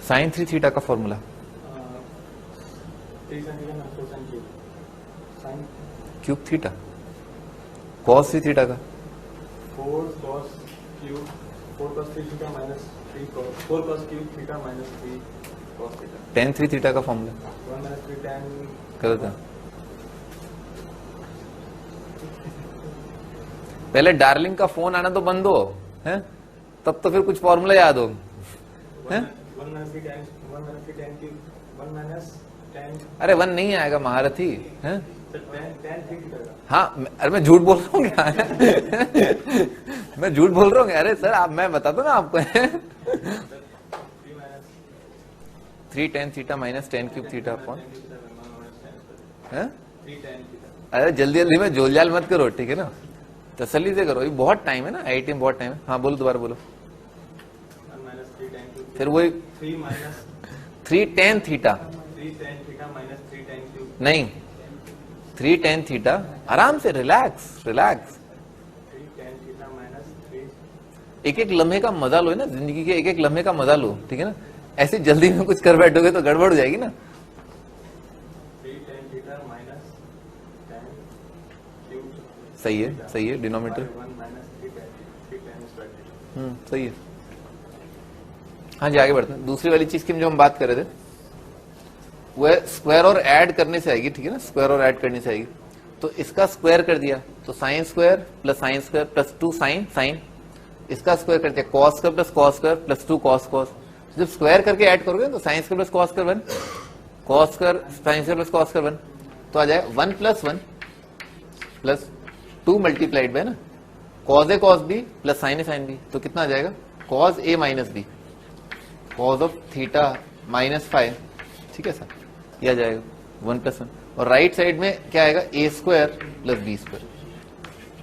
sin 3 theta का formula. Cube theta. cos 3 theta का 4 cos cube 3 theta minus 3 cos 4 cos cube theta minus 3 cos theta. tan 3 theta का फॉर्मूला 1 माइनस 3 tan गलत है। पहले डार्लिंग का phone आना तो बंद हो, है तब तो फिर कुछ फॉर्मूला याद हो, हैं? 1 माइनस 3 tan 3 1 माइनस tan अरे 1 नहीं आएगा महारथी, हैं? tan 3 theta. हाँ, अरे मैं झूठ बोल रहा हूँ क्या? मैं झूठ बोल रहा हूँ। अरे सर आप, मैं बता दो ना आपको। 3 tan theta minus tan cube theta upon, अरे जल्दी जल्दी में जोलजाल मत करो, ठीक है ना, तसल्ली से करो, ये बहुत टाइम है ना, IIT में बहुत टाइम है। हाँ बोलो, दोबारा बोलो। फिर वही 3 tan theta minus 3 tan cube नहीं, 3 tan थीटा। आराम से, रिलैक्स। 3 tan theta minus 3। एक एक लम्हे का मजा लो, है ना, जिंदगी के एक एक लम्हे का मजा लो, ठीक है ना। ऐसे जल्दी में कुछ कर बैठोगे तो गड़बड़ हो जाएगी ना। 3 tan theta minus tan cube सही है, सही है, denominator. 1 minus 3 tan square theta. सही है। हाँ जी, आगे बढ़ते हैं। दूसरी वाली चीज की जो हम बात कर रहे थे वो है स्क्वायर और ऐड करने से आएगी, ठीक है ना, स्क्वायर और ऐड करने से आएगी। तो इसका स्क्वायर कर दिया तो साइन स्क्वायर प्लस 2 साइन, इसका स्क्वायर कर दिया कॉस स्क्वायर प्लस 2 कॉस। जब स्क्वायर करके ऐड करोगे तो sine square plus cos square 1, cos square sine square plus cos square 1, तो आ जाएगा 1 प्लस 2 मल्टीप्लाइड बाय ना cos A cos B plus sine A sine B, तो कितना आ जाएगा cos A minus B cos of theta minus 5, ठीक है सर, यह आ जाएगा 1 + 1। और राइट साइड में क्या आएगा ए स्क्वायर प्लस बी स्क्वायर,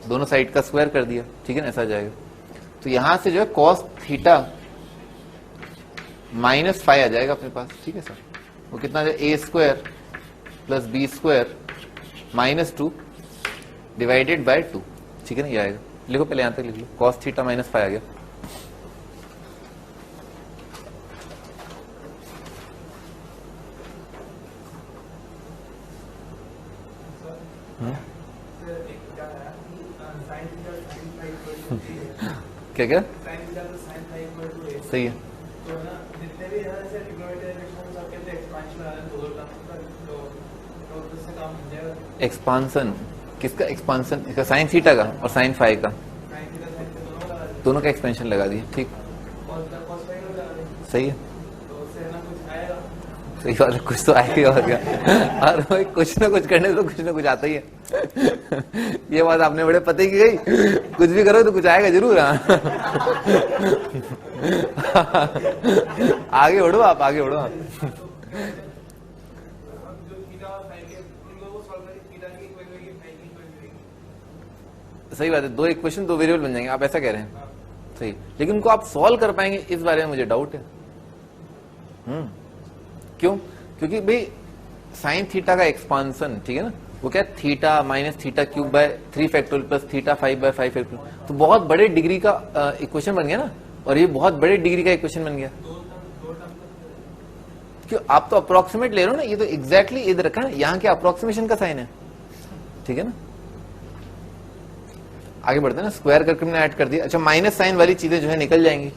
दोनों साइड का स्क्वायर कर दिया, ठीक है ना, ऐसा आ जाएगा। तो यहां से जो है कॉस थीटा माइनस 5 आ जाएगा अपने पास, ठीक है सर। वो कितना आ जाएगा A square plus B square minus 2 divided by 2, ठीक है ना, ये आएगा। लिखो पहले यहां तक लिख लो, कॉस थीटा माइनस 5 आ गया। क्या क्या sin theta तो sin phi equal to a। सही है। तो है ना, जितने भी यहाँ से ट्रिग्नोमेट्री इक्वेशंस आपके थे एक्सपेंशन आ रहे हैं दो टर्म्स का, तो उससे काम हो जाएगा। एक्सपांसन किसका एक्सपांसन? इसका साइन थीटा का और साइन फाई का, sin theta sin phi दोनों लगा दें दोनों का एक्सपेंशन लगा दिए। ठीक, और cos phi का लगा दें, सही है, तो उससे है ना कुछ आएगा। सही बात है, कुछ तो आएगा और क्या। और भाई कुछ ना कुछ करने से तो कुछ ना कुछ आता ही है। ये बात आपने बड़े पते की गई, कुछ भी करो तो कुछ आएगा जरूर। हाँ। आगे बढ़ो आप, आगे बढ़ो आप। जो थीटा और फाई के उन लोगों को सॉल्व करके थीटा की इक्वल होगी, फाई की इक्वल होगी। सही बात है, दो इक्वेशन दो वेरिएबल बन जाएंगे, आप ऐसा कह रहे हैं। सही, लेकिन उनको आप सॉल्व कर पाएंगे इस बारे में मुझे डाउट है। क्यों? क्योंकि भाई साइन थीटा का एक्सपांसन, ठीक है ना, वो क्या, theta minus theta cube by 3 factorial plus theta 5 by 5 factorial, तो बहुत बड़े डिग्री का इक्वेशन बन गया ना, और ये बहुत बड़े डिग्री का इक्वेशन बन गया। क्यों? आप तो अप्रोक्सीमेट ले रहे हो ना, ये तो एग्जैक्टली इधर रखा है, यहाँ के अप्रोक्सीमेशन का साइन है, ठीक है ना। आगे बढ़ते हैं ना, स्क्वायर करके हमने ऐड कर दिया। अच्छा, माइनस साइन वाली चीजें जो है निकल जाएंगी,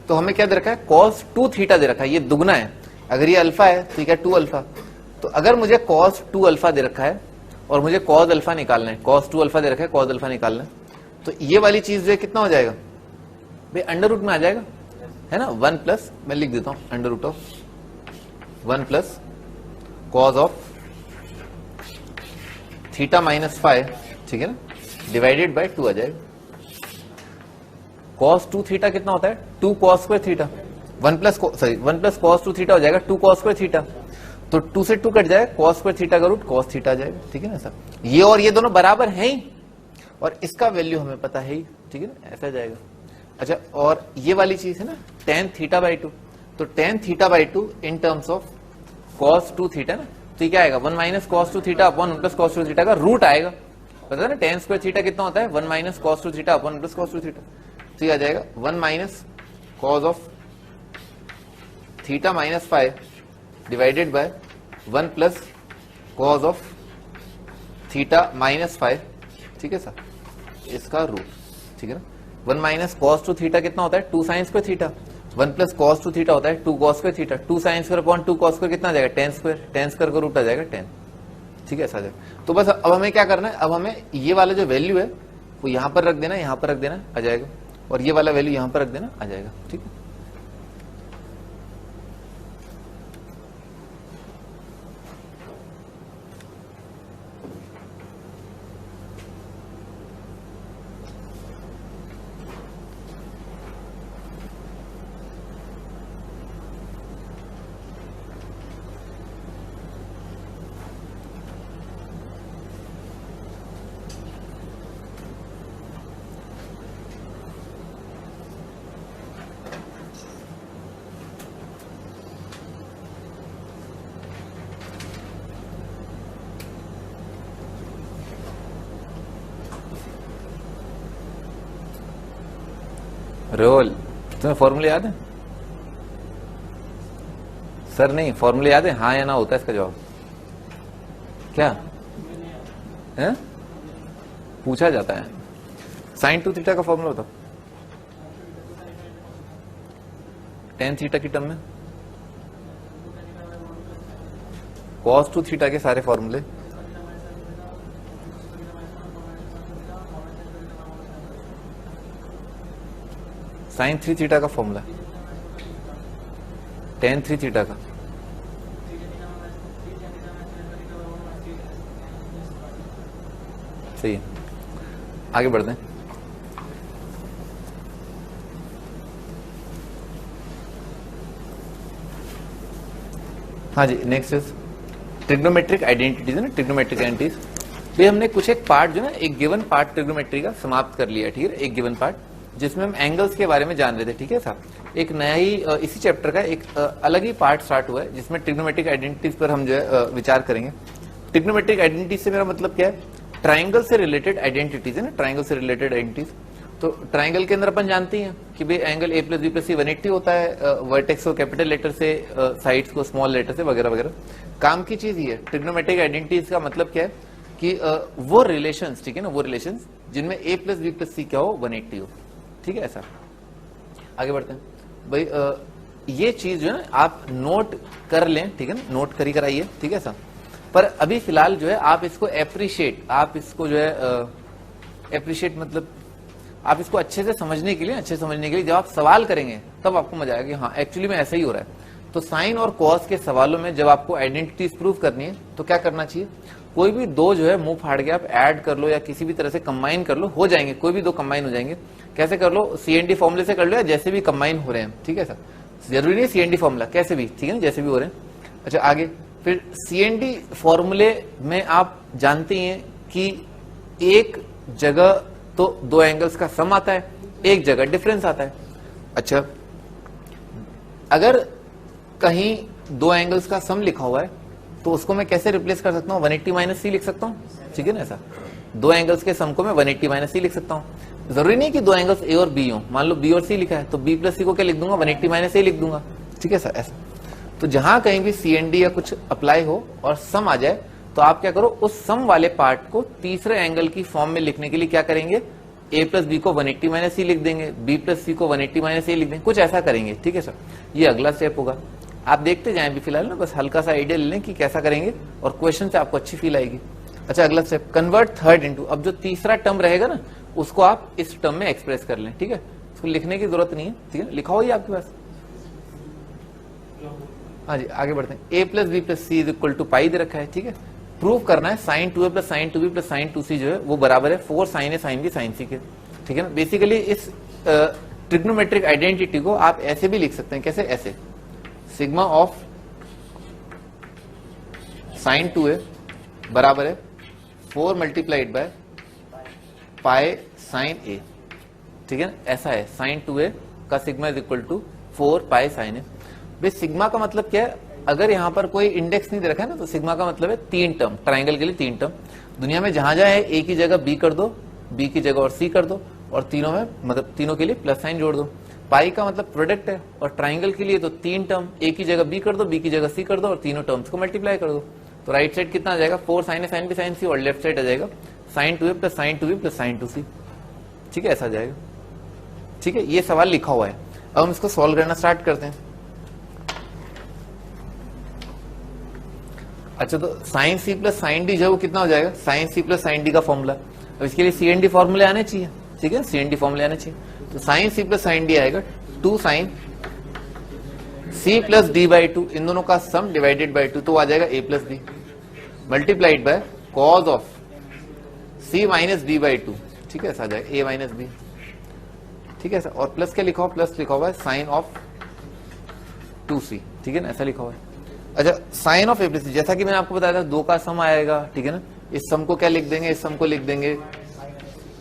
तो हमें क्या दे रखा है, cos 2 थीटा दे रखा है, ये दुगना है। अगर ये अल्फा है तो क्या 2 अल्फा, तो अगर मुझे cos 2 अल्फा दे रखा है और मुझे cos अल्फा निकालना है, cos 2 अल्फा दे रखा है, cos अल्फा निकालना है, तो ये वाली चीज जो है कितना हो जाएगा भाई, अंडर रूट में आ जाएगा, है ना। 1 प्लस, मैं लिख देता हूं, under root of 1 plus cos of theta minus 5, ठीक है ना, डिवाइडेड बाय 2 आ जाएगा। cos 2 थीटा कितना होता है, 2 cos square theta, 1 plus cos 2 theta हो जाएगा 2 cos स्क्वायर थीटा, तो 2 से 2 कट जाएगा, cos स्क्वायर थीटा का रूट cos थीटा आ जाएगा, ठीक है ना सर। ये और ये दोनों बराबर हैं ही, और इसका वैल्यू हमें पता है ही, ठीक है ना, ऐसा जाएगा। अच्छा, और ये वाली चीज है ना tan थीटा बाई 2, तो tan theta by 2 in terms of cos 2 theta ना, तो क्या आएगा, 1 minus cos 2 theta upon 1 plus cos 2 theta का रूट आएगा। पता है ना, tan स्क्वायर थीटा कितना होता है, 1 minus cos 2 theta upon 1 plus cos 2 theta, तो ये आ जाएगा 1 minus cos of theta minus 5 divided by 1 plus cos of theta minus 5, ठीक है सर, इसका रूट, ठीक है ना। 1 माइनस cos 2 थीटा कितना होता है, 2 sine square theta, 1 plus cos 2 theta होता है 2 cos square theta, 2 sine square upon 2 cos square कितना आ जाएगा, tan स्क्वायर, tan स्क्वायर का रूट आ जाएगा 10, ठीक है, ऐसा आ जाएगा। तो बस अब हमें क्या करना है, अब हमें ये वाला जो वैल्यू है वो यहां पर रख देना, यहां पर रख देना, आ जाएगा, और ये वाला वैल्यू यहां पर रख देना, आ जाएगा, ठीक है। रोल, तुम्हें फॉर्मूले याद है? सर नहीं, फॉर्मूले याद है, हाँ या ना होता है इसका जवाब, क्या है? पूछा जाता है। sin 2 थीटा का फॉर्मूला बताओ, tan थीटा की टर्म में cos 2 थीटा के सारे फॉर्मूले, sin 3 थीटा का फॉर्मूला, tan 3 थीटा का, सही है। आगे बढ़ते हैं। हाँ जी, नेक्स्ट इज ट्रिग्नोमेट्रिक आइडेंटिटीज है ना, ट्रिग्नोमेट्रिक आइडेंटिटीज। तो हमने कुछ एक पार्ट जो ना, एक गिवन पार्ट ट्रिग्नोमेट्री का समाप्त कर लिया, ठीक है, एक गिवन पार्ट जिसमें हम एंगल्स के बारे में जान रहे थे, ठीक है साहब। एक नया ही इसी चैप्टर का एक अलग ही पार्ट स्टार्ट हुआ है जिसमें ट्रिग्नोमेट्रिक आइडेंटिटीज पर हम जो है विचार करेंगे। ट्रिग्नोमेट्रिक आइडेंटिटीज से मेरा मतलब क्या है, ट्राइंगल से रिलेटेड आइडेंटिटीज है ना, ट्राइंगल से रिलेटेड आइडेंटिटीज। तो ट्राइंगल के अंदर अपन जानते हैं कि भाई angle a plus B plus C 180 होता है, वर्टेक्स को कैपिटल लेटर से, साइड्स को स्मॉल लेटर से, वगैरह वगैरह। काम की चीज ये है, ट्रिग्नोमेट्रिक आइडेंटिटीज का मतलब क्या है कि वो रिलेशंस, ठीक है ना, वो रिलेशंस जिनमें a प्लस बी प्लस सी क्या हो 180 हो, ठीक है। ऐसा आगे बढ़ते हैं भाई। ये चीज जो है ना आप नोट कर लें, ठीक है ना, नोट करी कराइए, ठीक है ऐसा। पर अभी फिलहाल जो है आप इसको एप्रिशिएट, आप इसको जो है एप्रिशिएट मतलब आप इसको अच्छे से समझने के लिए, अच्छे से समझने के लिए जब आप सवाल करेंगे तब आपको मजा आएगा कि हाँ एक्चुअली में ऐसा ही हो रहा है। तो साइन और कॉस के सवालों में जब आपको आइडेंटिटीज प्रूव करनी है तो क्या करना चाहिए, कोई भी दो जो है मुंह फाड़ के आप ऐड कर लो या किसी भी तरह से कंबाइन कर लो, हो जाएंगे, कोई भी दो कंबाइन हो जाएंगे। कैसे कर लो, CND फॉर्मूले से कर लो या जैसे भी कंबाइन हो रहे हैं, ठीक है सर, जरूरी नहीं CND फॉर्मूला, कैसे भी, ठीक है ना, जैसे भी हो रहे हैं। अच्छा आगे फिर CND फॉर्मूले में आप जानते हैं कि एक जगह तो दो एंगल्स का सम आता है, एक जगह डिफरेंस आता है। अच्छा अगर कहीं दो एंगल्स का सम लिखा हुआ है तो उसको मैं कैसे रिप्लेस कर सकता हूं, 180 माइनस सी लिख सकता हूं, ठीक है ना। ऐसा दो एंगल्स के सम को मैं 180 माइनस सी लिख सकता हूं। जरूरी नहीं कि दो एंगल्स ए और बी हो, मान लो बी और सी लिखा है तो बी प्लस सी को क्या लिख दूंगा, 180 माइनस ए लिख दूंगा, ठीक है सर। ऐसा तो जहां कहीं भी CND या कुछ अप्लाई हो और सम आ जाए तो आप क्या करो, उस सम वाले पार्ट को तीसरे एंगल की फॉर्म में लिखने के लिए क्या करेंगे, a प्लस बी को 180 माइनस सी लिख देंगे, b प्लस सी को 180 माइनस ए लिख देंगे, कुछ ऐसा करेंगे, ठीक है सर। ये अगला स्टेप होगा, आप देखते जाएं, अभी फिलहाल ना बस हल्का सा आइडिया ले लें कि कैसा करेंगे और क्वेश्चन से आपको अच्छी फील आएगी। अच्छा अगला स्टेप, कन्वर्ट थर्ड इनटू, अब जो तीसरा टर्म रहेगा ना उसको आप इस टर्म में एक्सप्रेस कर लें, ठीक है, उसको लिखने की जरूरत नहीं है, ठीक है, लिखा हो ये आपके पास। हाँ जी आगे बढ़ते हैं। a plus B plus C is equal to pi दे रखा है, ठीक है। प्रूव करना है sine 2a plus sine 2b plus sine 2c जो है वो बराबर है 4 sine A sine B sine C के, ठीक है ना। बेसिकली इस ट्रिग्नोमेट्रिक आइडेंटिटी को आप ऐसे भी लिख सकते हैं, कैसे, ऐसे सिग्मा ऑफ साइन 2a बराबर है 4 multiplied by pi sine A, ठीक है ना। ऐसा है साइन 2a का sigma is equal to 4 pi sine A. भाई सिग्मा का मतलब क्या है, अगर यहां पर कोई इंडेक्स नहीं दे रखा है ना तो सिग्मा का मतलब है 3 टर्म, ट्राइंगल के लिए 3 टर्म। दुनिया में जहां जहां है a की जगह b कर दो, b की जगह और c कर दो, और तीनों में मतलब तीनों के लिए प्लस साइन जोड़ दो। पाई का मतलब प्रोडक्ट है, और ट्राइंगल के लिए तो 3 टर्म, a की जगह b कर दो, b की जगह c कर दो, और तीनों टर्म्स को मल्टीप्लाई कर दो। तो राइट साइड कितना आ जाएगा, 4 sine A sine B sine C, और लेफ्ट साइड आ जाएगा sine 2a plus sine 2b plus sine 2c, ठीक है, ऐसा आ जाएगा, ठीक है। ये सवाल लिखा हुआ है, अब हम इसको सॉल्व करना स्टार्ट करते हैं। अच्छा तो sine C plus sine D जो है वो कितना हो जाएगा, sine C plus sine D का फॉर्मूला। अब इसके लिए CND फॉर्मूले आने चाहिए, ठीक है, CND फॉर्मूले आने चाहिए। तो sine C plus sine D आएगा 2 sine C plus D by 2, इन दोनों का सम डिवाइडेड बाई 2, तो आ जाएगा a plus D multiplied by cos of c minus D by 2, ठीक है, ऐसा आ जाएगा a माइनस बी, ठीक है सर। और प्लस क्या लिखा हुआ, प्लस लिखा हुआ है साइन ऑफ 2c, ठीक है ना, ऐसा लिखा हुआ है। अच्छा साइन ऑफ ए प्लस सी, जैसा कि मैंने आपको बताया था 2 का सम आएगा, ठीक है ना। इस सम को क्या लिख देंगे, इस सम को लिख देंगे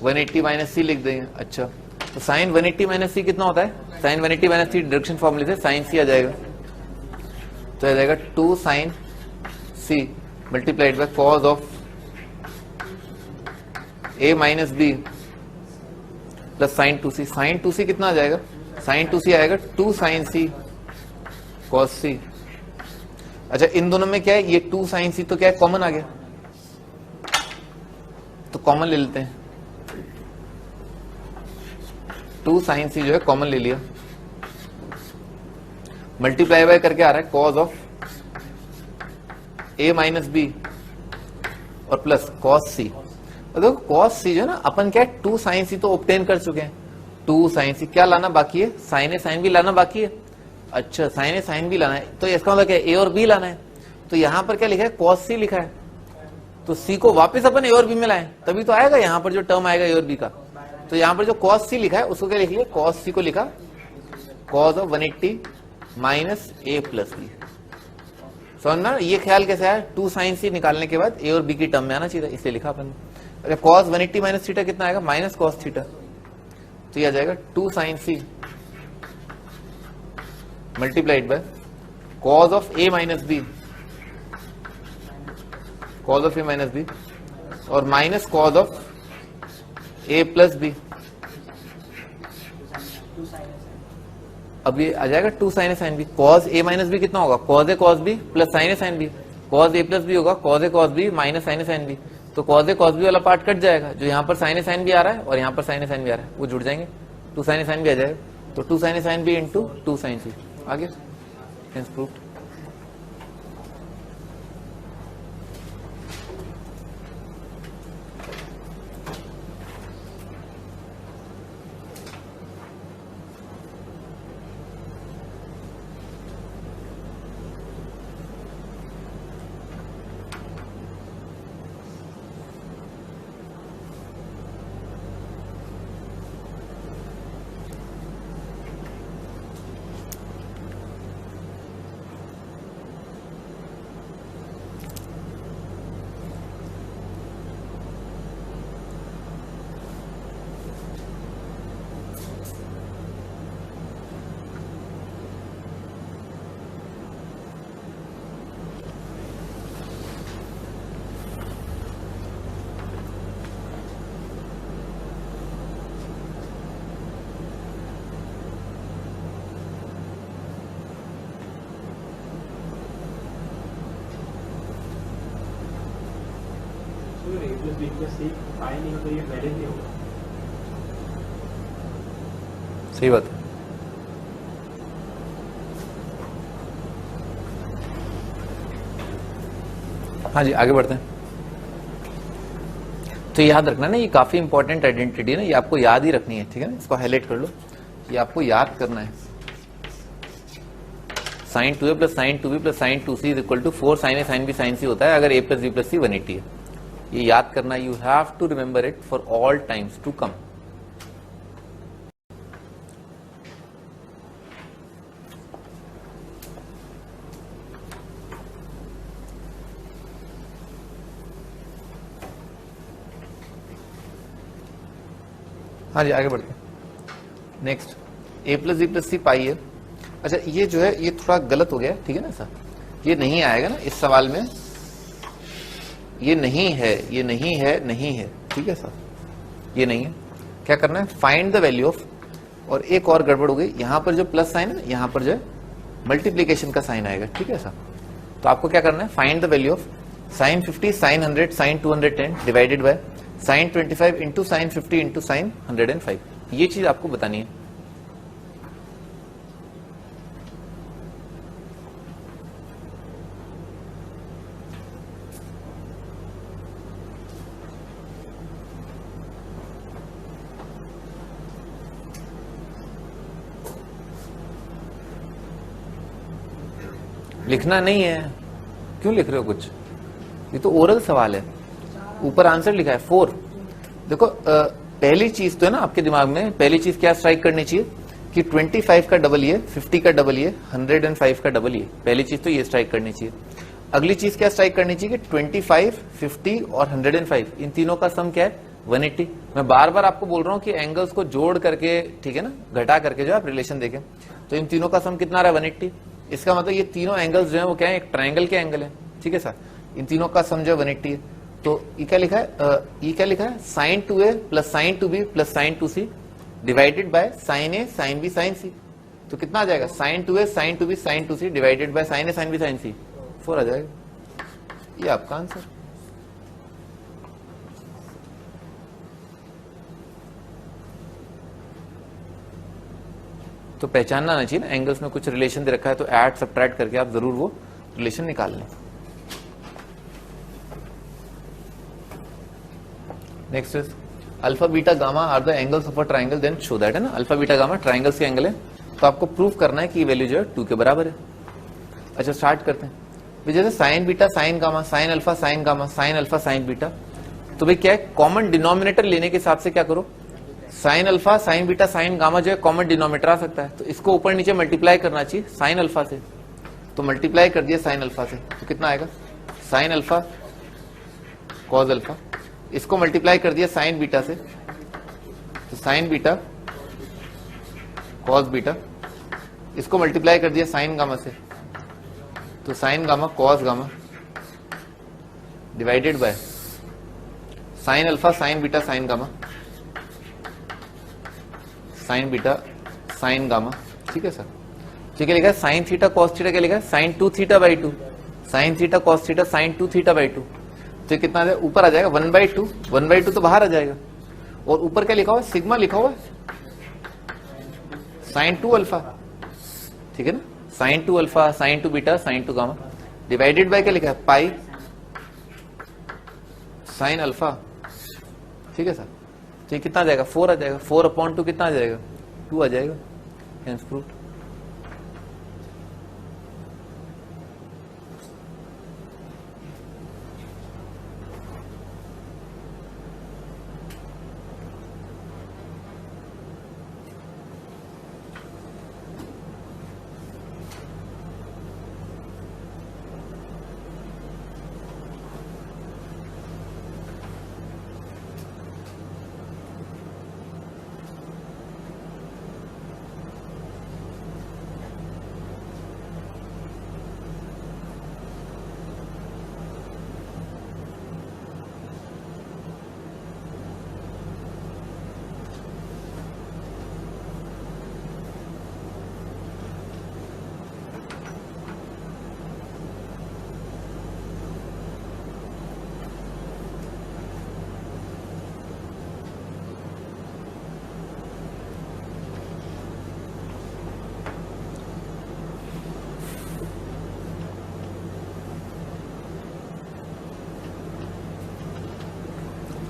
180 माइनस सी लिख देंगे। अच्छा तो साइन 180 माइनस सी कितना होता है, साइन 180 माइनस सी डिडक्शन फॉर्मूले से साइन सी आ जाएगा, तो आ जाएगा 2 sine C multiplied by cos of A minus B plus sine 2c। Sine 2c कितना आ जाएगा, साइन 2c आएगा 2 साइन सी कॉस सी। अच्छा इन दोनों में क्या है, ये 2 साइन सी तो क्या है, कॉमन आ गया, तो कॉमन ले लेते हैं, 2 साइन सी जो है कॉमन ले लिया, मल्टीप्लाई बाय करके आ रहा है cos of A minus B और प्लस कॉस सी। देखो कॉस सी जो है ना, अपन क्या है 2 साइन सी तो ऑब्टेन कर चुके हैं, 2 साइन सी क्या लाना बाकी है, साइन ए साइन बी लाना बाकी है। अच्छा साइन ए साइन बी लाना है, तो इसका मतलब क्या है, ए और बी लाना है। तो यहां पर क्या लिखा है, कॉस सी लिखा है, तो सी को वापस अपन ए और बी में लाएं तभी तो आएगा यहां पर जो टर्म आएगा ए और बी का। तो यहां पर जो कॉस सी लिखा है उसको क्या लिख लिया, कॉस सी को लिखा cos of 180 minus A plus B. समझना ये ख्याल कैसे आया, 2 साइन सी निकालने के बाद ए और बी की टर्म में आना चाहिए, इसलिए लिखा अपन। अगर कॉस 180 माइनस थीटा कितना आएगा, माइनस कॉस थीटा, तो ये आ जाएगा 2 sine C multiplied by cos of A minus B, cos of A minus B और minus cos of A plus B. अब ये आ जाएगा 2 sine A sine B, cos A minus B कितना होगा, cos A cos B plus sine A sine B, cos A plus B होगा cos A cos B minus sine A sine B, तो cos A cos B वाला part cut जाएगा, जो यहाँ पर sign A sign भी आ रहा है और यहाँ पर साइन ए साइन भी आ रहा है, वो जुड़ जाएंगे, 2 साइन ए साइन भी आ जाएगा, तो 2 sine A sine B into 2 sine सी आ गया, hence proved. A plus B plus C पाई नहीं हो तो ये वैलिड नहीं होगा। सही बात है। हाँ जी आगे बढ़ते हैं। तो याद रखना ना, ये काफी इंपॉर्टेंट आइडेंटिटी है ना, ये आपको याद ही रखनी है, ठीक है ना, इसको हाईलाइट कर लो, ये आपको याद करना है। Sine 2a plus sine 2b plus sine 2c is equal to 4 sine a sine b sine c होता है अगर a plus b plus c 180 है। ये याद करना, you have to remember it for all times to come. हाँ जी आगे बढ़ते हैं। Next a plus b plus C pi है। अच्छा ये जो है ये थोड़ा गलत हो गया, ठीक है ना सर, ये नहीं आएगा ना इस सवाल में, ये नहीं है, ये नहीं है, नहीं है, ठीक है सर, ये नहीं है। क्या करना है, फाइंड द वैल्यू ऑफ, और एक और गड़बड़ हो गई, यहां पर जो प्लस साइन है ना, यहां पर जो है मल्टीप्लीकेशन का साइन आएगा, ठीक है सर। तो आपको क्या करना है, find the value of sine 50 sine 100 sine 210 divided by sine 25 into sine 50 into sine 105, ये चीज आपको बतानी है। लिखना नहीं है, क्यों लिख रहे हो कुछ, ये तो ओरल सवाल है, ऊपर आंसर लिखा है 4। देखो पहली चीज तो है ना आपके दिमाग में, पहली चीज क्या स्ट्राइक करनी चाहिए कि 25 का डबल ये, 50 का डबल ये, 105 का डबल ये, पहली चीज तो ये स्ट्राइक करनी चाहिए। अगली चीज क्या स्ट्राइक करनी चाहिए कि 25, 50 और 105 इन तीनों का सम क्या है 180। मैं बार बार आपको बोल रहा हूं कि एंगल्स को जोड़ करके, ठीक है ना, घटा करके जो आप रिलेशन देखें, तो इन तीनों का सम कितना आ रहा है 180। इसका मतलब ये तीनों एंगल्स जो है वो क्या है, एक ट्रायंगल के एंगल है, ठीक है सर, इन तीनों का सम जो 180 है। तो ये क्या लिखा है, ये क्या लिखा है, sine 2a plus sine 2b plus sine 2c divided by sine a sine b sine c। तो कितना आ जाएगा, sine 2a sine 2b sine 2c divided by sine a sine b sine c, 4 आ जाएगा। ये आपका आंसर। तो पहचानना आना चाहिए ना, एंगल्स में कुछ रिलेशन दे रखा है तो ऐड सब्ट्रैक्ट करके आप जरूर वो रिलेशन निकाल लें। Next is alpha beta gamma are the angles of a triangle, then show that, है ना, अल्फा बीटा गामा ट्रायंगल्स के एंगल है, तो आपको प्रूफ करना है कि वैल्यू जो है 2 के बराबर है। अच्छा स्टार्ट करते हैं। जैसे sign beta sine gamma sine alpha sign gamma sine alpha sign beta, तो भाई क्या है, कॉमन डिनोमिनेटर लेने के हिसाब से क्या करो, sine alpha sign beta sine gamma जो है कॉमन डिनोमिनेटर आ सकता है, तो इसको ऊपर नीचे मल्टीप्लाई करना चाहिए साइन अल्फा से, तो मल्टीप्लाई कर दिया साइन अल्फा से, तो कितना आएगा, साइन अल्फा कॉस अल्फा, इसको मल्टीप्लाई कर दिया साइन बीटा से, तो साइन बीटा कॉस बीटा, इसको मल्टीप्लाई कर दिया साइन गामा से, तो sign gamma cos gamma divided by sine alpha sign beta sine gamma sign beta sine gamma, ठीक है सर। ठीक है, लिखा है साइन थीटा कॉस थीटा, क्या लिखा है, sine 2 theta by 2, sine theta cos theta sine 2 theta by 2। तो कितना आ जाएगा, ऊपर आ जाएगा 1/2, 1/2 तो बाहर आ जाएगा, और ऊपर क्या लिखा हुआ है, सिग्मा लिखा हुआ है, sin 2 अल्फा, ठीक है ना, sin 2 alpha, sin 2 beta, sin 2 gamma, divided by क्या लिखा है, पाई sin अल्फा, ठीक है सर। तो ये कितना आ जाएगा, 4 आ जाएगा, 4/2 कितना आ जाएगा, 2 आ जाएगा, हेंस प्रूव्ड।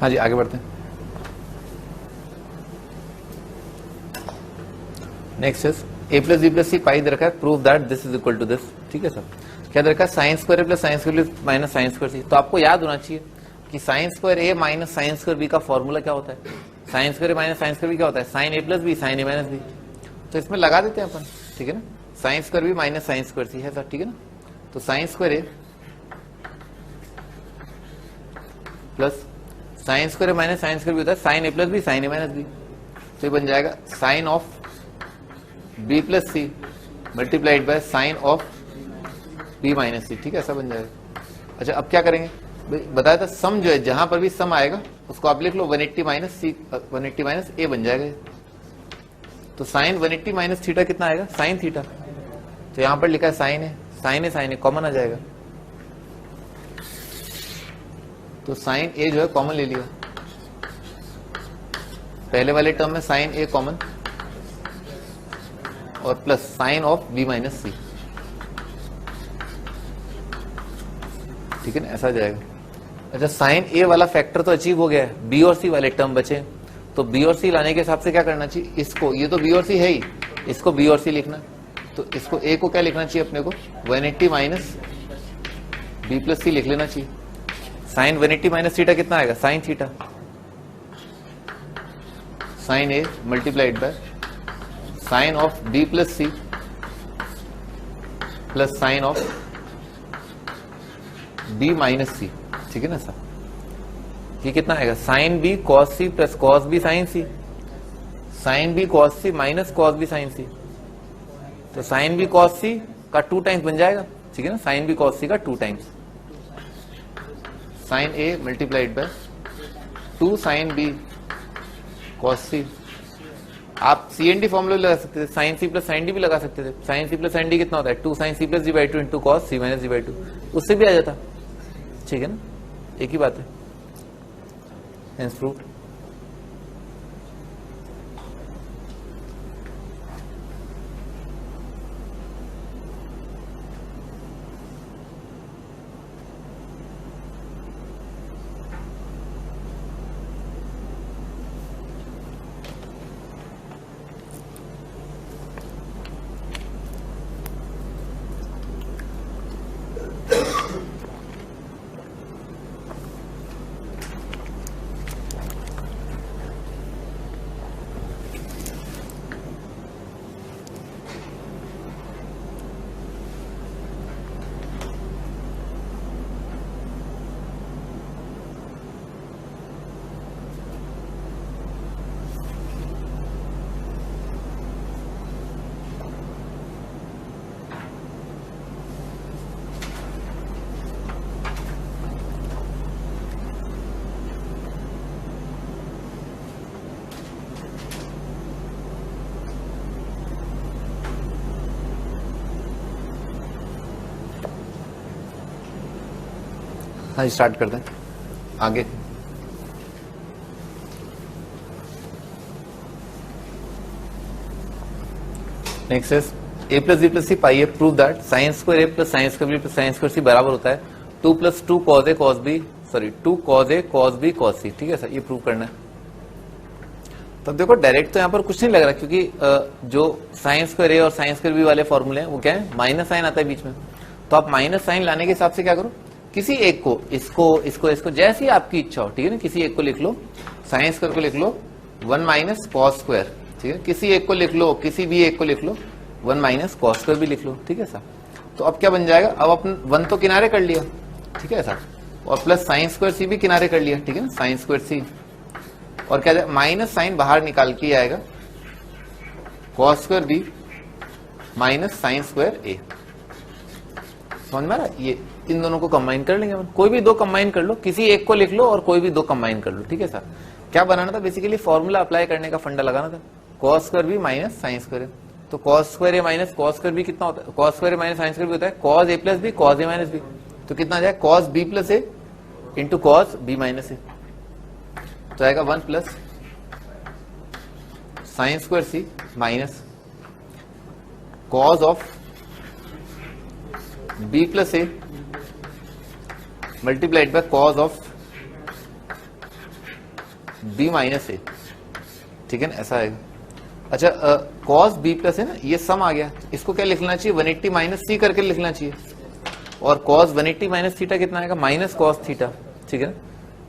हाँ जी, आगे बढ़ते हैं। Next is a plus B plus C pi दे रखा है, prove that this is equal to this, ठीक है सर। क्या दे रखा है, sine square A plus sine square B minus sine square C. तो आपको याद होना चाहिए कि sine square A minus sine square B का फॉर्मूला क्या होता है, sine square A minus sine square B क्या होता है, sine A plus B sine A minus B. तो इसमें लगा देते हैं अपन, ठीक है ना, sine square B minus sine square C है सर, ठीक है ना। तो sine square A plus sine square minus sine square भी होता है sine A plus B sine A minus B. तो ये बन जाएगा sine of B plus C multiplied by sine of B minus C, ठीक है, ऐसा बन जाएगा। अच्छा, अब क्या करेंगे, बताया था सम जो है जहां पर भी सम आएगा उसको आप लिख लो 180 माइनस सी 180 माइनस ए बन जाएगा। तो साइन 180 माइनस थीटा कितना आएगा, साइन थीटा। तो यहां पर लिखा है साइन है, साइन है, साइन है कॉमन आ जाएगा। तो साइन ए जो है कॉमन ले लिया, पहले वाले टर्म में साइन ए कॉमन और plus sine of B minus C, ठीक है ना, ऐसा जाएगा। अच्छा, साइन ए वाला फैक्टर तो अचीव हो गया है, बी और सी वाले टर्म बचे। तो बी और सी लाने के हिसाब से क्या करना चाहिए, इसको, ये तो बी और सी है ही, इसको बी और सी लिखना। तो इसको ए को क्या लिखना चाहिए अपने को, 180 माइनस बी प्लस सी लिख लेना चाहिए। साइन 180 माइनस थीटा कितना आएगा, sine theta, sine A multiplied by sine of B plus C plus sine of B minus C, ठीक है ना सर। ये कितना आएगा, sine B cos C plus cos B sine C, sine B cos C minus cos B sine C. तो sine B cos C का 2 times बन जाएगा, ठीक है ना, साइन बी कॉस सी का 2 times sine A multiplied by 2 sine B cos C. आप C and D formula लगा सकते थे, sine C plus sine D भी लगा सकते थे। Sine C plus sine D कितना होता है, 2 sine C plus D by 2 into cos C minus D by 2, उससे भी आ जाता, ठीक है ना, एक ही बात है। Hence proved. हाँ, स्टार्ट करते हैं। आगे next is a plus B plus C pi है, prove that sine square A plus sine square B plus sine square C बराबर होता है 2 plus 2 cos A cos B, sorry 2 cos A cos B cos C. ठीक है sir, ये prove करना है। तब देखो डायरेक्ट तो यहाँ पर कुछ नहीं लग रहा, क्योंकि जो साइन स्क्वायर ए और साइन स्क्वायर बी वाले फॉर्मूले हैं वो क्या है, माइनस साइन आता है बीच में। तो आप माइनस साइन लाने के हिसाब से क्या करो, किसी एक को, इसको जैसी आपकी इच्छा हो, ठीक है ना, किसी एक को लिख लो, साइन स्क्वायर को लिख लो 1 माइनस कॉस स्क्वायर, ठीक है, किसी एक को लिख लो, किसी भी एक को लिख लो 1 माइनस कॉस स्क्वायर भी लिख लो। ठीक है सर, तो अब क्या बन जाएगा, अब अपन 1 तो किनारे कर लिया, ठीक है सर, और प्लस साइन स्क्वायर सी भी किनारे कर लिया, ठीक है ना, साइन स्क्वायर सी, और क्या जाए माइनस साइन बाहर निकाल के आएगा cos square B minus sine square A. समझ में आ रहा है, ये इन दोनों को कंबाइन कर लेंगे, कोई भी दो कंबाइन कर लो, किसी एक को लिख लो और कोई भी दो कंबाइन कर लो। ठीक है सर, क्या बनाना था, बेसिकली फॉर्मूला अप्लाई करने का फंडा लगाना था, cos square B minus sine square A. तो cos square A minus cos square B कितना होता है, cos square A minus sine square B होता है cos A plus B cos A minus B. तो कितना आ जाए, cos B plus A into cos B minus A, तो आएगा 1 plus sine square C minus cos of B plus A multiplied by cos of B minus A. ठीक है ना, ऐसा आएगा। अच्छा, कॉस बी प्लस है ना, ये सम आ गया, इसको क्या लिखना चाहिए, 180 माइनस सी करके लिखना चाहिए, और कॉस 180 माइनस थीटा कितना आएगा, माइनस कॉस थीटा। ठीक है ना,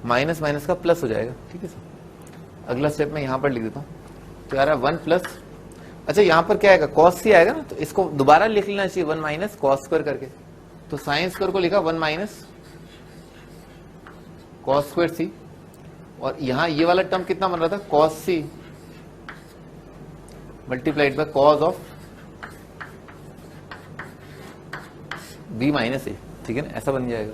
माइनस माइनस का प्लस हो जाएगा। ठीक है सर, अगला स्टेप में यहां पर लिख देता हूं, तो यार 1 प्लस, अच्छा यहां पर क्या आएगा, कॉस सी आएगा ना, तो इसको दोबारा लिख लेना चाहिए 1 माइनस कॉस स्क्वायर करके, तो साइन स्क्वायर को लिखा 1 माइनस कॉस स्क्वायर सी, और यहां ये वाला टर्म कितना बन रहा था, cos C multiplied by cos of B minus A. ठीक है ना, ऐसा बन जाएगा।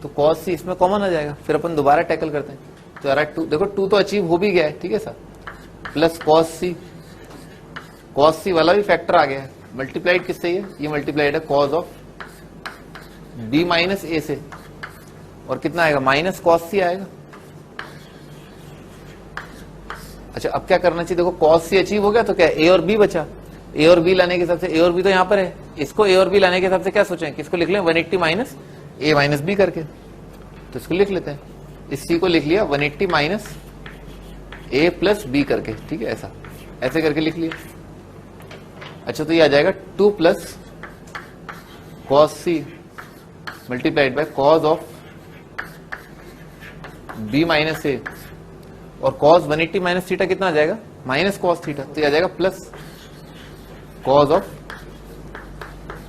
तो कॉस सी इसमें कॉमन आ जाएगा, फिर अपन दोबारा टैकल करते हैं, तो यार 2 देखो 2 तो अचीव हो भी गया है। ठीक है सर, प्लस कॉस सी वाला भी फैक्टर आ गया है, मल्टीप्लाइड किससे, ये मल्टीप्लाइड है कॉस ऑफ बी माइनस ए से, और कितना आएगा, माइनस कॉस सी आएगा। अच्छा, अब क्या करना चाहिए, देखो कॉस सी अचीव हो गया, तो क्या ए और बी बचा, ए और बी लाने के हिसाब से, ए और बी तो यहां पर है, इसको ए और बी लाने के हिसाब से क्या सोचें, किसको लिख लें 180 माइनस ए माइनस बी करके, तो इसको लिख लेते हैं, इस सी को लिख लिया 180 माइनस ए प्लस बी करके। ठीक है, ऐसे करके लिख लिया। अच्छा, तो ये आ जाएगा 2 plus cos C multiplied by cos of B minus A, और कॉस 180 माइनस थीटा कितना आ जाएगा, माइनस कॉस थीटा, तो ये आ जाएगा plus cos of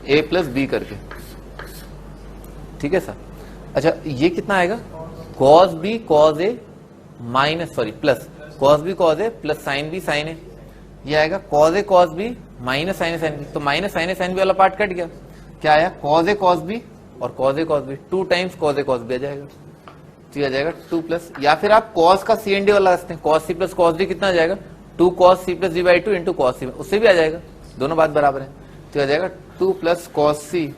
A plus B करके। ठीक है सर, अच्छा ये कितना आएगा, cos B cos A minus, sorry plus cos B cos A plus sine B sine A, ये आएगा cos A cos B minus sine A sine B, तो minus sine A sine B वाला part कट गया, क्या आया, cos A cos B और cos A cos B, 2 times cos A cos B आ जाएगा, तो ये आ जाएगा 2 प्लस, या फिर आप कॉस का सी एंड डी वाला रखते हैं, cos C plus cos D कितना आ जाएगा, 2 cos C plus D by 2 into cos C, उससे भी आ जाएगा, दोनों बात बराबर है, तो आ जाएगा 2 प्लस कॉस सी,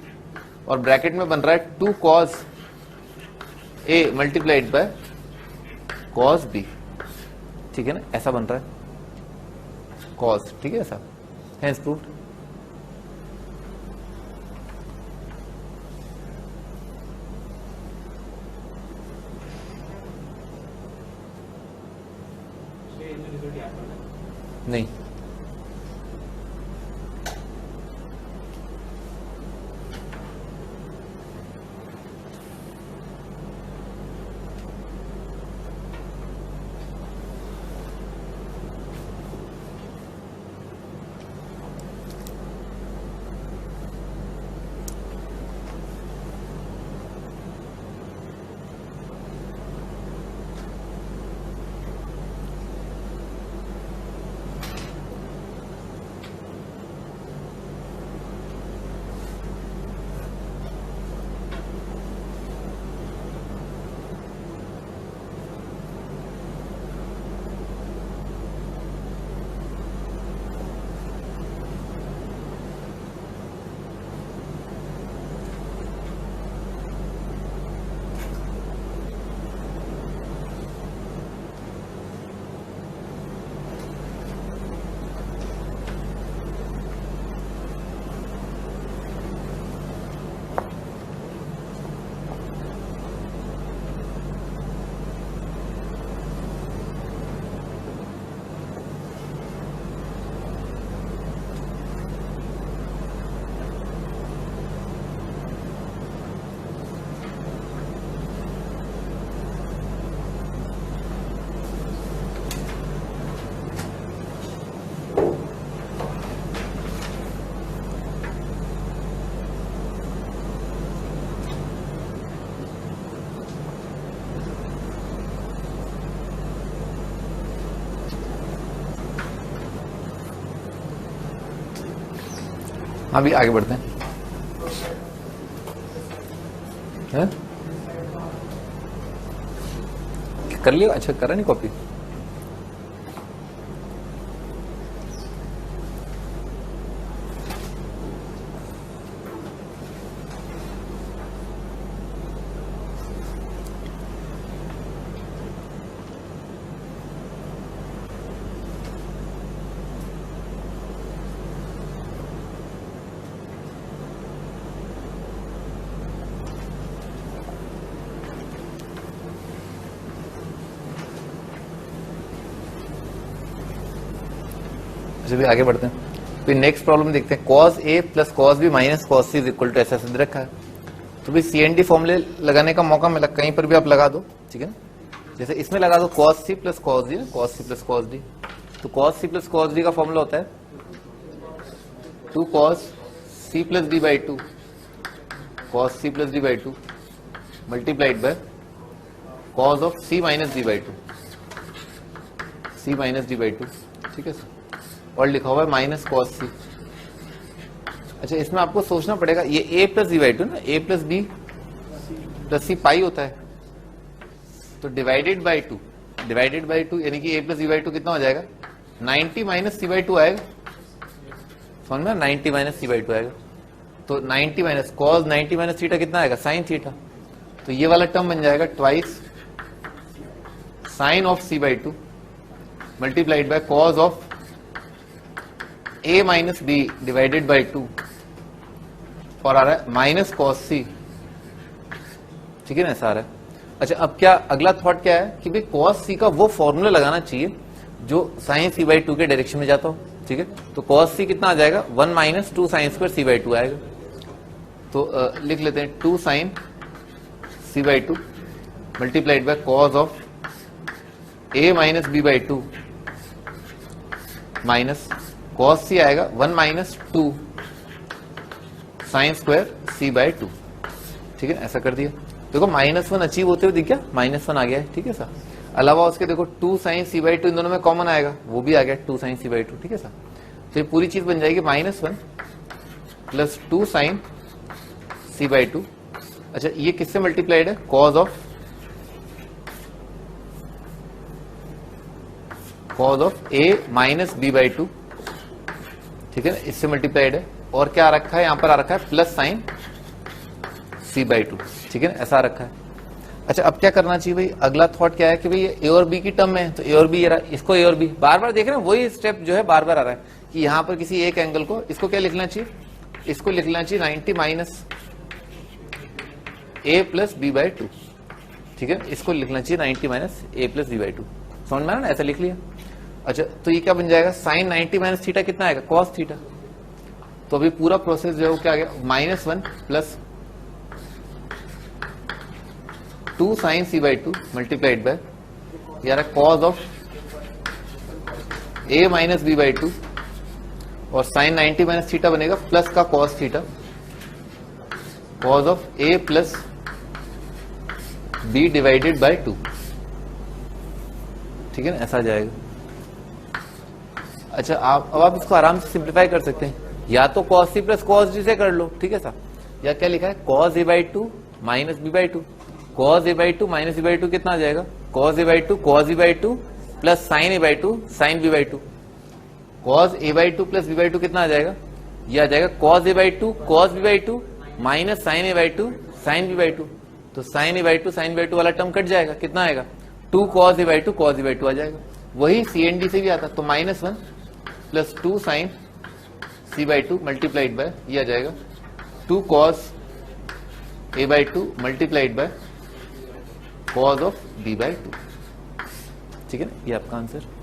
और ब्रैकेट में बन रहा है 2 cos A multiplied by cos B. ठीक है ना, ऐसा बन रहा है कॉस। ठीक है, ऐसा हैंस प्रूव्ड। नहीं, अभी आगे बढ़ते हैं। कर लिया? अच्छा, करा नहीं कॉपी? चलिए आगे बढ़ते हैं। फिर नेक्स्ट प्रॉब्लम देखते हैं। cos a plus cos b minus cos c is equal to ऐसा दे रखा है। तो भाई CND फॉर्मूले लगाने का मौका मिला, कहीं पर भी आप लगा दो, ठीक है ना। जैसे इसमें लगा दो cos c plus cos d, cos c plus cos d। तो cos c plus cos d का फॉर्मूला होता है 2 cos c plus d by 2 cos c plus d by 2 multiplied by cos of c minus d by 2 c minus d by 2, ठीक है sir. और लिखा हुआ है माइनस कॉस सी। अच्छा, इसमें आपको सोचना पड़ेगा, ये ए प्लस डी बाई टू ना, ए प्लस बी प्लस सी पाई होता है, तो डिवाइडेड बाई टू यानी कि ए प्लस डी बाई टू कितना हो जाएगा? 90 माइनस सी बाई टू आएगा, समझ में? 90 माइनस सी बाई टू आएगा। तो 90 माइनस कॉस 90 माइनस थीटा कितना आएगा? Sine theta. तो ये वाला टर्म बन जाएगा twice sine of C by two multiplied by cos of a minus B divided by 2 और आ रहा है माइनस कॉस सी, ठीक है ना, ऐसा आ रहा है। अच्छा, अब क्या अगला थॉट क्या है कि भाई कॉस सी का वो फॉर्मूला लगाना चाहिए जो साइन सी बाई 2 के डायरेक्शन में जाता हो, ठीक है। तो कॉस सी कितना आ जाएगा? 1 minus 2 sine square C by 2 आएगा। तो लिख लेते हैं 2 sine C by 2 multiplied by cos of a minus B by 2 minus cos C आएगा 1 minus 2 sine square C by 2, ठीक है, ऐसा कर दिया। देखो -1 अचीव होते हुए दिख गया, -1 आ गया है, ठीक है सर। अलावा उसके देखो 2 साइन सी बाई 2 इन दोनों में कॉमन आएगा, वो भी आ गया 2 साइन सी बाई 2, ठीक है सर। तो ये पूरी चीज बन जाएगी -1 प्लस 2 साइन सी बाई 2। अच्छा, ये किससे मल्टीप्लाइड है? Cos of a minus B by 2, ठीक है ना, इससे मल्टीप्लाइड है। और क्या आ रखा है? यहां पर आ रखा है प्लस साइन सी बाई 2, ठीक है ना, ऐसा आ रखा है। अच्छा, अब क्या करना चाहिए भाई? अगला थॉट क्या है कि भाई ये ए और बी की टर्म में है, तो ए और बी, इसको ए और बी बार बार देख रहे हैं, वही स्टेप जो है बार बार आ रहा है कि यहां पर किसी एक एंगल को, इसको क्या लिखना चाहिए? इसको लिखना चाहिए 90 minus A plus B by 2, ठीक है, इसको लिखना चाहिए 90 minus A plus B by 2। समझ में आ रहा ना, ऐसा लिख लिया। अच्छा, तो ये क्या बन जाएगा? साइन 90 माइनस थीटा कितना आएगा? Cos theta. तो अभी पूरा प्रोसेस जो है वो क्या आ गया? -1 plus 2 sine C by 2 multiplied by यार cos of a minus B by 2 और साइन 90 माइनस थीटा बनेगा प्लस का cos theta, cos of a plus b divided by 2, ठीक है ना, ऐसा आ जाएगा। अच्छा, अब आप इसको आराम से सिंप्लीफाई कर सकते हैं, या तो cos c plus cos d से कर लो, ठीक है सर, या क्या लिखा है? cos a बाई 2 minus b by 2, cos a बाई 2 माइनस b बाई 2 कितना आ जाएगा? cos a बाई 2 cos b by 2 plus sin a बाई 2 sin b by 2, cos a बाई 2 प्लस b बाई 2 कितना आ जाएगा? ये आ जाएगा cos a बाई 2 cos b by 2 minus sin a बाई 2 sin b बाई 2। तो sin a बाई 2 sin b बाई 2 वाला टर्म कट जाएगा, कितना आएगा? 2 cos a बाई 2 cos b बाई 2 आ जाएगा। वही CND से भी आता, तो -1 plus 2 sine C by 2 multiplied by ये आ जाएगा 2 cos a बाई 2 multiplied by cos of b by 2, ठीक है ना, ये आपका आंसर।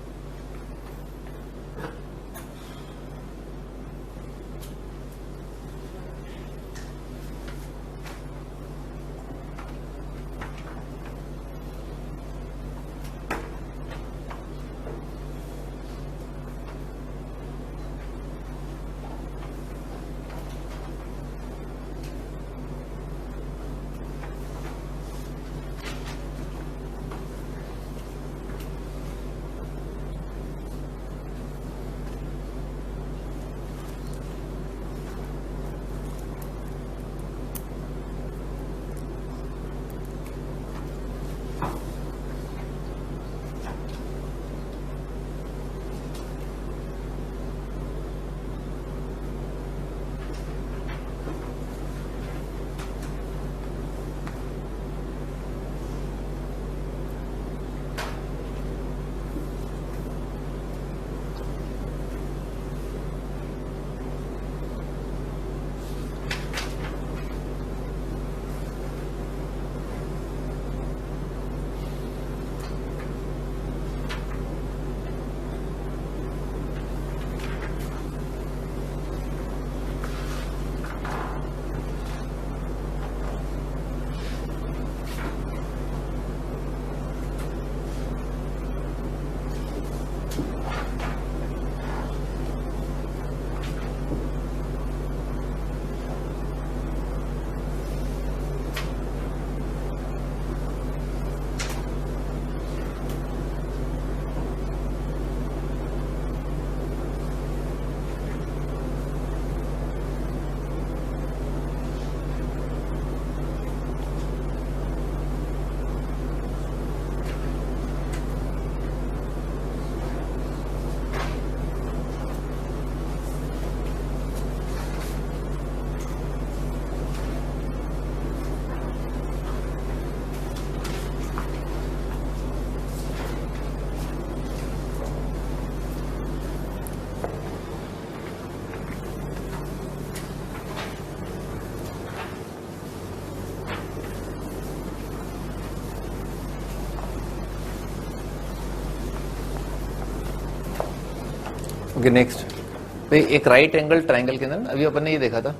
ओके नेक्स्ट, तो एक राइट एंगल ट्राइंगल के अंदर अभी अपन ने ये देखा था,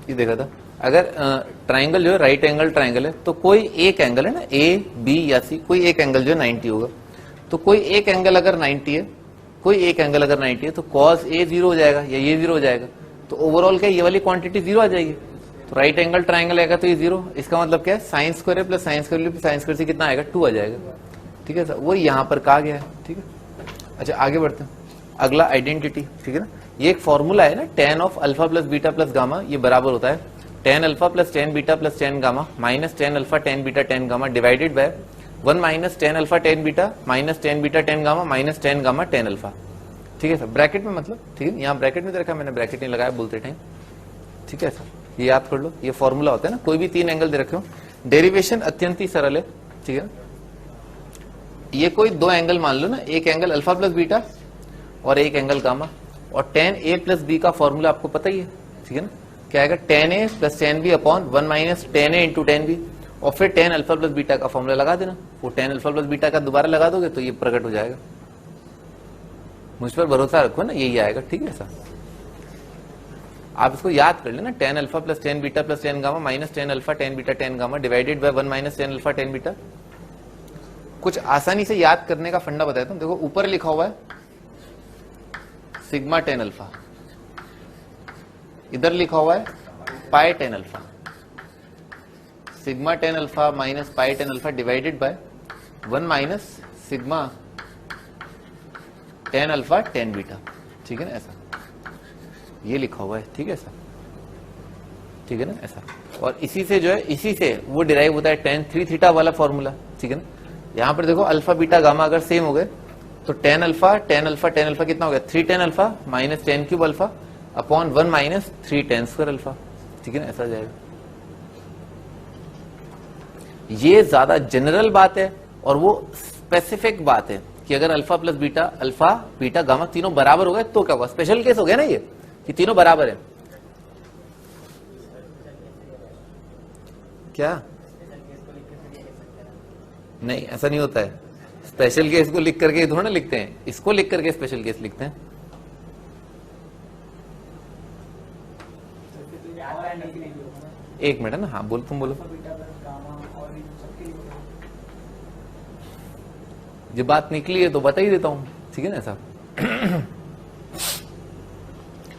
ये देखा था, अगर ट्राइंगल जो है राइट एंगल ट्राइंगल है तो कोई एक एंगल है ना, ए बी या सी, कोई एक एंगल जो है 90 होगा। तो कोई एक एंगल अगर 90 है, कोई एक एंगल अगर 90 है तो कॉस ए 0 हो जाएगा या ये 0 हो जाएगा, तो ओवरऑल क्या ये वाली क्वांटिटी 0 आ जाएगी। तो राइट एंगल ट्राइंगल आएगा तो ये 0, इसका मतलब क्या है sine square plus sine square plus sine square से कितना आएगा 2 आ जाएगा। ठीक है सर, वो यहाँ पर कहा गया है। ठीक है, अच्छा आगे बढ़ते हैं, अगला आइडेंटिटी। ठीक है ना, ये एक फॉर्मूला है ना, tan of alpha plus beta plus gamma, ये बराबर होता है tan alpha plus tan beta plus tan gamma minus tan alpha tan beta tan gamma divided by 1 minus tan alpha tan beta minus tan beta tan gamma minus tan gamma tan alpha. ठीक है sir, bracket में मतलब, ठीक है यहाँ bracket में तो रखा, मैंने ब्रैकेट नहीं लगाया बोलते टाइम। ठीक है सर, ये याद कर लो, ये फॉर्मूला होता है ना, कोई भी 3 एंगल दे रखे हो, डेरिवेशन अत्यंत ही सरल है। ठीक है, ये कोई 2 एंगल मान लो ना, एक एंगल अल्फा प्लस बीटा और एक एंगल गामा, और tan a प्लस बी का फॉर्मूला आपको पता ही है। ठीक है ना, क्या आएगा tan a plus tan b upon 1 minus tan a into tan b, और फिर tan अल्फा प्लस बीटा का फॉर्मूला लगा देना, वो tan अल्फा प्लस बीटा का दोबारा लगा दोगे तो ये प्रकट हो जाएगा। मुझ पर भरोसा रखो ना, यही आएगा। ठीक है सर, आप इसको याद कर लेना, tan alpha plus tan beta plus tan gamma minus tan alpha tan beta tan gamma divided by 1 minus tan alpha tan beta. कुछ आसानी से याद करने का फंडा बताता हूं, देखो ऊपर लिखा हुआ है सिग्मा tan अल्फा, इधर लिखा हुआ है पाई tan alpha, sigma tan alpha minus pi tan alpha divided by 1 minus sigma tan alpha tan beta. ठीक है ना, ऐसा ये लिखा हुआ है। ठीक है सर, ठीक है ना ऐसा, और इसी से जो है, इसी से वो डिराइव होता है tan 3 थीटा वाला फॉर्मूला। ठीक है ना, यहां पर देखो अल्फा बीटा गामा अगर सेम हो गए तो tan अल्फा कितना हो गया 3 tan alpha minus tan cube alpha upon 1 minus 3 tan square alpha. ठीक है ना, ऐसा जाएगा। ये ज्यादा जनरल बात है और वो स्पेसिफिक बात है कि अगर अल्फा बीटा गामा तीनों बराबर हो गए तो क्या होगा, स्पेशल केस हो गया ना ये कि तीनों बराबर है। क्या नहीं, ऐसा नहीं होता है, स्पेशल केस को लिख करके थोड़ा ना लिखते हैं, इसको लिख करके स्पेशल केस लिखते हैं। एक मिनट है ना, हाँ बोल, तुम बोलो। जब बात निकली है तो बता ही देता हूं। ठीक है ना, ऐसा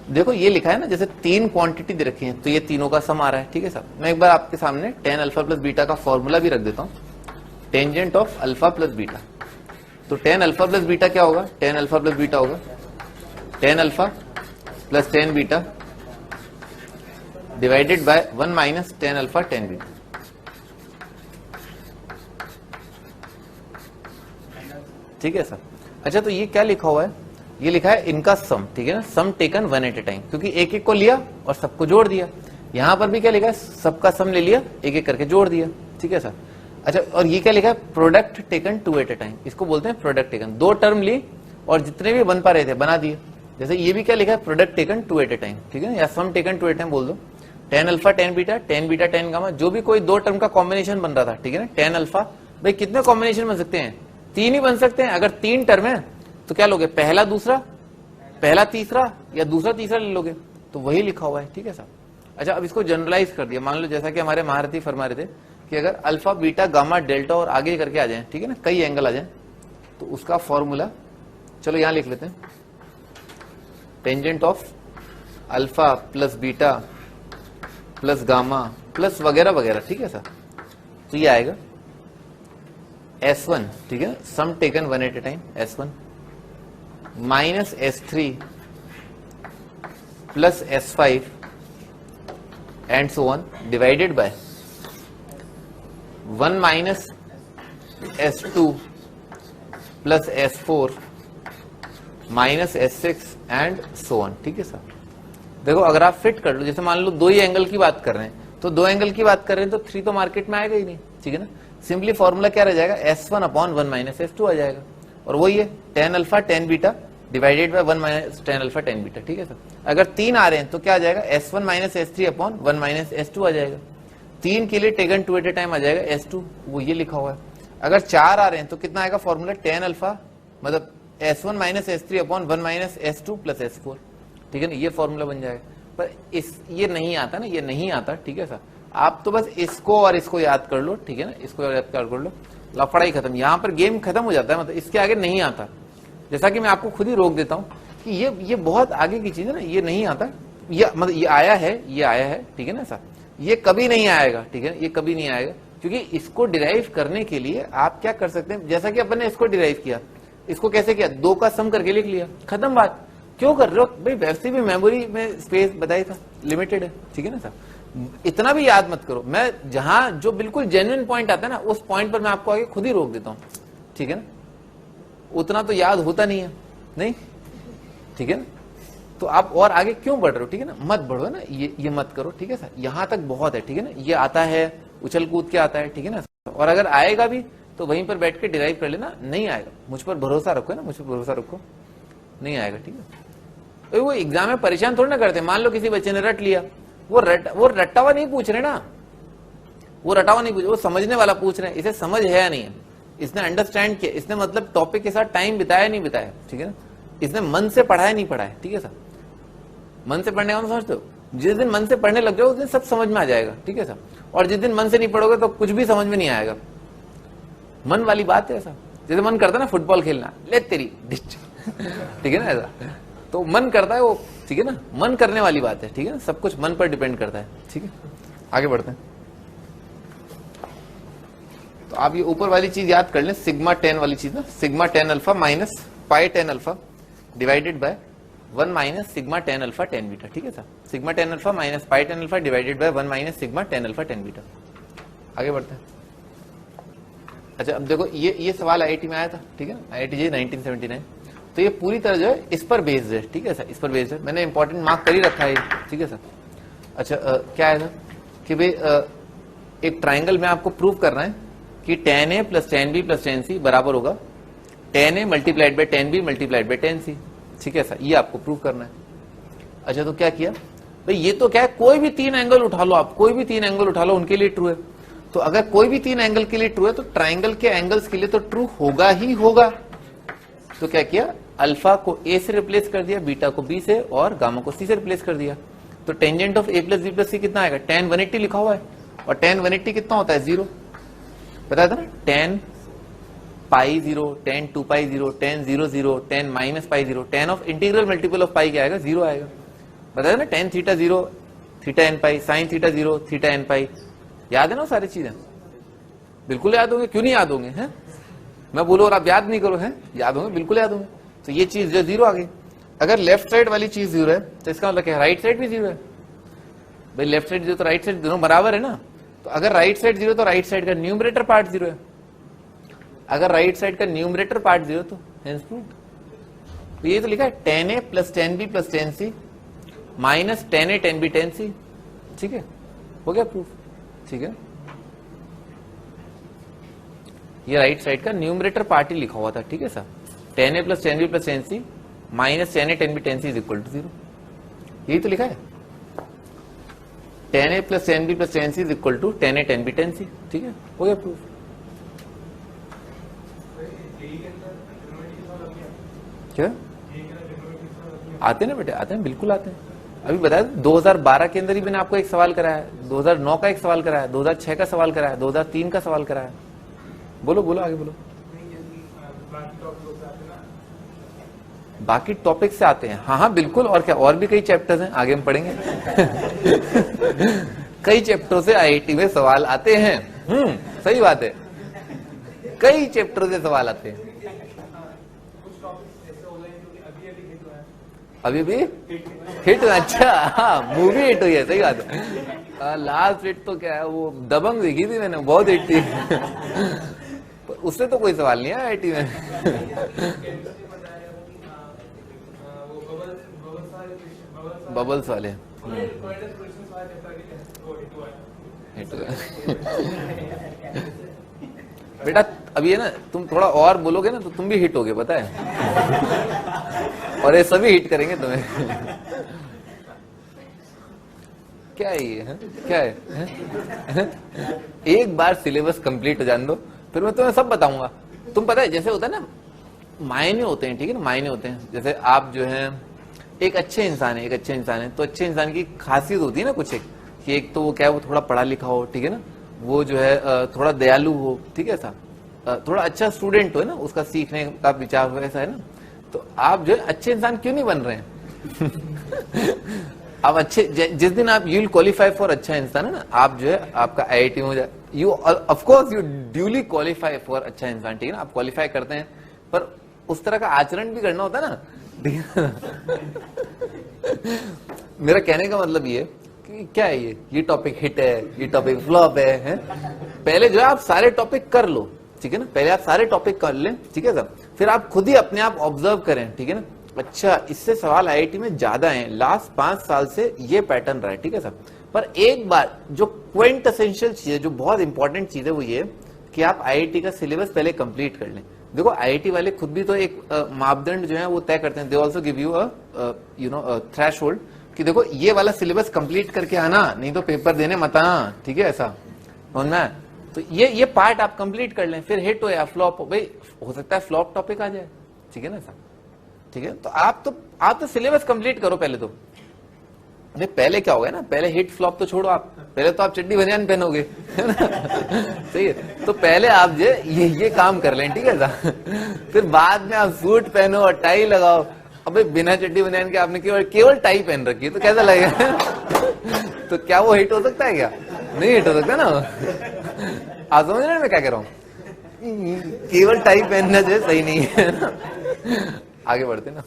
देखो ये लिखा है ना, जैसे 3 क्वांटिटी दे रखी है तो ये तीनों का सम आ रहा है। ठीक है सर, मैं एक बार आपके सामने tan अल्फा प्लस बीटा का फॉर्मूला भी रख देता हूं, tangent of alpha plus beta. तो tan अल्फा प्लस बीटा क्या होगा, tan अल्फा प्लस बीटा होगा tan alpha plus tan beta divided by 1 minus tan alpha tan beta. ठीक है सर, अच्छा तो ये क्या लिखा हुआ है, ये लिखा है इनका सम। ठीक है ना, सम टेकन 1 एट ए टाइम, क्योंकि एक एक को लिया और सबको जोड़ दिया। यहां पर भी क्या लिखा है, सबका सम ले लिया, एक एक करके जोड़ दिया। ठीक है सर, अच्छा और ये क्या लिखा है, product taken 2 at a time, इसको बोलते हैं प्रोडक्ट टेकन। 2 टर्म ली और जितने भी बन पा रहे थे बना दिए। जैसे ये भी क्या लिखा है, product taken 2 at a time. ठीक है, या sum taken 2 at a time बोल दो। tan alpha tan beta tan gamma, जो भी कोई 2 टर्म का कॉम्बिनेशन बन रहा था। ठीक है ना, tan अल्फा, भाई कितने कॉम्बिनेशन बन सकते हैं, 3 ही बन सकते हैं। अगर 3 टर्म है तो क्या लोगे, पहला दूसरा, पहला तीसरा, या दूसरा तीसरा ले लोगे, तो वही लिखा हुआ है। ठीक है साहब, अच्छा अब इसको जनरलाइज कर दिया। मान लो जैसा कि हमारे महारथी फरमा रहे थे कि अगर अल्फा बीटा गामा डेल्टा और आगे करके आ जाए, ठीक है ना, कई एंगल आ जाए, तो उसका फॉर्मूला चलो यहां लिख लेते हैं, tangent of alpha plus beta plus gamma plus वगैरह वगैरह। ठीक है सर, तो ये आएगा S1, ठीक है, sum taken 1 at a time S1 minus S3 plus S5 and so on divided by 1 minus S2 plus S4 minus S6 and so on. ठीक है सर, देखो अगर आप फिट कर लो, जैसे मान लो 2 ही एंगल की बात कर रहे हैं, तो 2 एंगल की बात कर रहे हैं तो 3 तो मार्केट में आएगा ही नहीं। ठीक है ना, सिंपली फॉर्मूला क्या रह जाएगा, S1 अपॉन 1 माइनस S2 आ जाएगा, और वही है tan alpha tan beta divided by 1 minus tan alpha tan beta. ठीक है सर, अगर 3 आ रहे हैं तो क्या आ जाएगा, S1 minus S3 upon 1 minus S2 आ जाएगा। 3 के लिए टेकन 2 एट ए टाइम आ जाएगा S2, वो ये लिखा हुआ है। अगर 4 आ रहे हैं तो कितना आएगा फॉर्मूला, tan अल्फा मतलब S1 minus S3 upon 1 minus S2 plus S4, ठीक है ना, ये फॉर्मूला बन जाएगा। पर ये नहीं आता ना, ये नहीं आता, ठीक है सर। आप तो बस इसको और इसको याद कर लो, ठीक है ना, इसको याद कर लो, लफड़ा ही खत्म, यहाँ पर गेम खत्म हो जाता है, मतलब इसके आगे नहीं आता। जैसा कि मैं आपको खुद ही रोक देता हूँ कि ये बहुत आगे की चीज है ना, ये नहीं आता, ये मतलब ये आया है, ठीक है ना सर, ये कभी नहीं आएगा, ठीक है, ये कभी नहीं आएगा, क्योंकि इसको डिराइव करने के लिए आप क्या कर सकते हैं, जैसा कि अपन ने इसको डिराइव किया, इसको कैसे किया, 2 का सम करके लिख लिया, खत्म बात। क्यों कर रहे हो भाई, वैसे भी मेमोरी में स्पेस बताया था लिमिटेड है, ठीक है ना सर, इतना भी याद मत करो। मैं जहां जो बिल्कुल जेन्युइन पॉइंट आता है ना, उस पॉइंट पर मैं आपको आगे खुद ही रोक देता हूं, ठीक है ना, उतना तो याद होता नहीं है, नहीं, ठीक है ना, तो आप और आगे क्यों बढ़ रहे हो, ठीक है ना, मत बढ़ो ना, ये मत करो, ठीक है सर, यहां तक बहुत है, ठीक है ना, ये आता है, उछल कूद के आता है, ठीक है ना, और अगर आएगा भी तो वहीं पर बैठ के डिराइव कर लेना, नहीं आएगा, मुझ पर भरोसा रखो, है ना, मुझ पर भरोसा रखो, नहीं आएगा, ठीक है। तो वो एग्जाम में परेशान थोड़ी ना करते, मान लो किसी बच्चे ने रट लिया, वो रट्टा हुआ नहीं पूछ रहे ना, वो रटा हुआ नहीं पूछ, वो समझने वाला पूछ रहे हैं, इसे समझ है या नहीं है, इसने अंडरस्टैंड किया, इसने मतलब टॉपिक के साथ टाइम बिताया नहीं बिताया, ठीक है ना, इसने मन से पढ़ाया नहीं पढ़ाया, ठीक है सर, मन से पढ़ने का समझते हो, जिस दिन मन से पढ़ने लग जाओ उस दिन सब समझ में आ जाएगा, ठीक है सर, और जिस दिन मन से नहीं पढ़ोगे तो कुछ भी समझ में नहीं आएगा, मन वाली बात है ऐसा। जैसे मन करता है ना फुटबॉल खेलना, ले तेरी डिच, ठीक है ना, ऐसा तो मन करता है वो, ठीक है ना, मन करने वाली बात है, ठीक है ना, सब कुछ मन पर डिपेंड करता है, ठीक है। आगे बढ़ते हैं, तो आप ये ऊपर वाली चीज याद कर लें, सिग्मा टेन वाली चीज ना, sigma tan alpha minus pi tan alpha divided by 1 minus sigma tan alpha tan beta, ठीक है sir, sigma tan alpha minus pi tan alpha divided by 1 minus sigma tan alpha tan beta. आगे बढ़ते हैं। अच्छा अब देखो, ये सवाल आईआईटी में आया था, ठीक है, आईआईटी जे 1979, तो ये पूरी तरह जो है इस पर बेस्ड है, ठीक है सर, इस पर बेस्ड है, मैंने इंपॉर्टेंट मार्क कर ही रखा है, ठीक है सर। अच्छा क्या है कि भाई एक ट्राइंगल में आपको प्रूव करना है कि tan a plus tan b plus tan c बराबर होगा tan a multiplied by tan b multiplied by tan c, ठीक है सर, ये आपको प्रूव करना है। अच्छा तो क्या किया भाई, ये तो क्या है, कोई भी 3 एंगल उठा लो आप, कोई भी 3 एंगल उठा लो, उनके लिए ट्रू है, तो अगर कोई भी 3 एंगल के लिए ट्रू है तो ट्राइंगल के एंगल्स के लिए तो ट्रू होगा ही होगा। तो क्या किया, अल्फा को a से रिप्लेस कर दिया, बीटा को b से और गामा को c से रिप्लेस कर दिया, तो tangent of a plus b plus c कितना आएगा, tan 180 लिखा हुआ है, और tan 180 कितना होता है, 0, पता था ना, tan pi 0, tan 2 pi 0, tan 0 0, tan minus pi 0, tan of integral multiple of pi क्या आएगा, 0 आएगा, पता है ना, tan theta 0, theta n pi, sine theta 0, theta n pi, याद है ना सारी चीजें, बिल्कुल याद होंगे, क्यों नहीं याद होंगे, हैं, मैं बोलो और आप याद नहीं करो, हैं, याद होंगे, बिल्कुल याद होंगे। तो ये चीज जो 0 आ गई, अगर लेफ्ट साइड वाली चीज 0 है तो इसका मतलब क्या, राइट साइड भी 0 है, भाई लेफ्ट साइड 0 तो राइट साइड दोनों बराबर है ना, तो अगर राइट साइड 0 तो राइट साइड का न्यूमरेटर पार्ट 0 है, अगर राइट साइड का न्यूमरेटर पार्ट 0 तो हेंस प्रूव्ड। तो ये तो लिखा है tan a plus tan b plus tan c minus tan a tan b tan c, ठीक है, हो गया प्रूफ, ठीक है, ये राइट साइड का न्यूमरेटर पार्ट ही लिखा हुआ था, ठीक है sir, tan a plus tan b plus tan c minus tan a tan b tan c is equal to 0, यही तो लिखा है, tan a plus tan b plus tan c is equal to tan a tan b tan c, ठीक है, हो गया proof. क्या आते हैं ना बेटे, आते हैं, बिल्कुल आते हैं, अभी बताया 2012 के अंदर ही मैंने आपको एक सवाल कराया, 2009 का एक सवाल कराया, 2006 का सवाल कराया, 2003 का सवाल कराया, बोलो बोलो आगे बोलो। बाकी टॉपिक से आते हैं, हाँ हाँ बिल्कुल, और क्या, और भी कई चैप्टर्स हैं, आगे हम पढ़ेंगे कई चैप्टरों से आईआईटी में सवाल आते हैं, सही बात है, कई चैप्टरों से सवाल आते हैं, अभी भी हिट, अच्छा हाँ मूवी हिट हुई है, सही बात है, लास्ट हिट तो क्या है, वो दबंग देखी थी मैंने, बहुत हिट थी उससे तो कोई सवाल नहीं है आईआईटी में बबल्स वाले हिट बेटा, अभी है ना, तुम थोड़ा और बोलोगे ना तो तुम भी हिट होगे, पता है और ये सभी हिट करेंगे तुम्हें क्या है ये, क्या है, एक बार सिलेबस कंप्लीट हो जाने दो, फिर मैं तुम्हें सब बताऊंगा। तुम पता है जैसे होता है ना, मायने होते हैं, ठीक है ना, मायने होते हैं। जैसे आप जो है एक अच्छे इंसान है, एक अच्छे इंसान है, तो अच्छे इंसान की खासियत होती है ना कुछ, एक कि एक तो वो क्या है, वो थोड़ा पढ़ा लिखा हो, ठीक है ना, वो जो है थोड़ा दयालु हो, ठीक है, ऐसा थोड़ा अच्छा स्टूडेंट हो, है ना, उसका सीखने का विचार हो, ऐसा है ना। तो आप जो है अच्छे इंसान क्यों नहीं बन रहे हैं? आप अच्छे, जिस दिन आप यू विल क्वालिफाई फॉर अच्छा इंसान, है ना, आप जो है आपका IIT में हो जाए, you of course you duly qualify for अच्छा इंसान, ठीक है ना, आप क्वालिफाई करते हैं, पर उस तरह का आचरण भी करना होता है ना, ठीक है। मेरा कहने का मतलब ये कि क्या है, ये टॉपिक हिट है, ये टॉपिक फ्लॉप है? पहले जो है आप सारे टॉपिक कर लो, ठीक है ना, पहले आप सारे टॉपिक कर लें, ठीक है सर, फिर आप खुद ही अपने आप ऑब्जर्व करें, ठीक है ना। अच्छा, इससे सवाल IIT में ज्यादा है, लास्ट 5 साल से ये पैटर्न रहा है, ठीक है सर। पर एक बार जो क्विंट एसेंशियल चीज है, जो बहुत इंपॉर्टेंट चीज है, वो ये कि आप IIT का सिलेबस पहले कंप्लीट कर लें। देखो IIT वाले खुद भी तो एक मापदंड जो है वो तय करते हैं, they also give you threshold कि देखो ये वाला सिलेबस कंप्लीट करके आना, नहीं तो पेपर देने मत आना, ठीक है, ऐसा होना है। तो ये पार्ट आप कंप्लीट कर लें, फिर हिट हो या फ्लॉप हो, भाई हो सकता है फ्लॉप टॉपिक आ जाए, ठीक है ना सर, ठीक है। तो आप तो सिलेबस कंप्लीट करो पहले तो। नहीं, पहले क्या होगा ना, पहले हिट फ्लॉप तो छोड़ो, आप पहले तो आप चड्डी बनियान पहनोगे, है ना, सही है। तो पहले आप जो ये काम कर लें, ठीक है सर, फिर बाद में आप सूट पहनो और टाई लगाओ। अबे बिना चड्डी बनियान के आपने केवल टाई पहन रखी है, तो कैसा लगेगा? तो क्या वो हिट हो सकता है? क्या नहीं हिट हो सकता ना। आप समझ रहे हैं मैं क्या कह रहा हूँ? केवल टाई पहनना जो है सही नहीं है ना। आगे बढ़ते ना,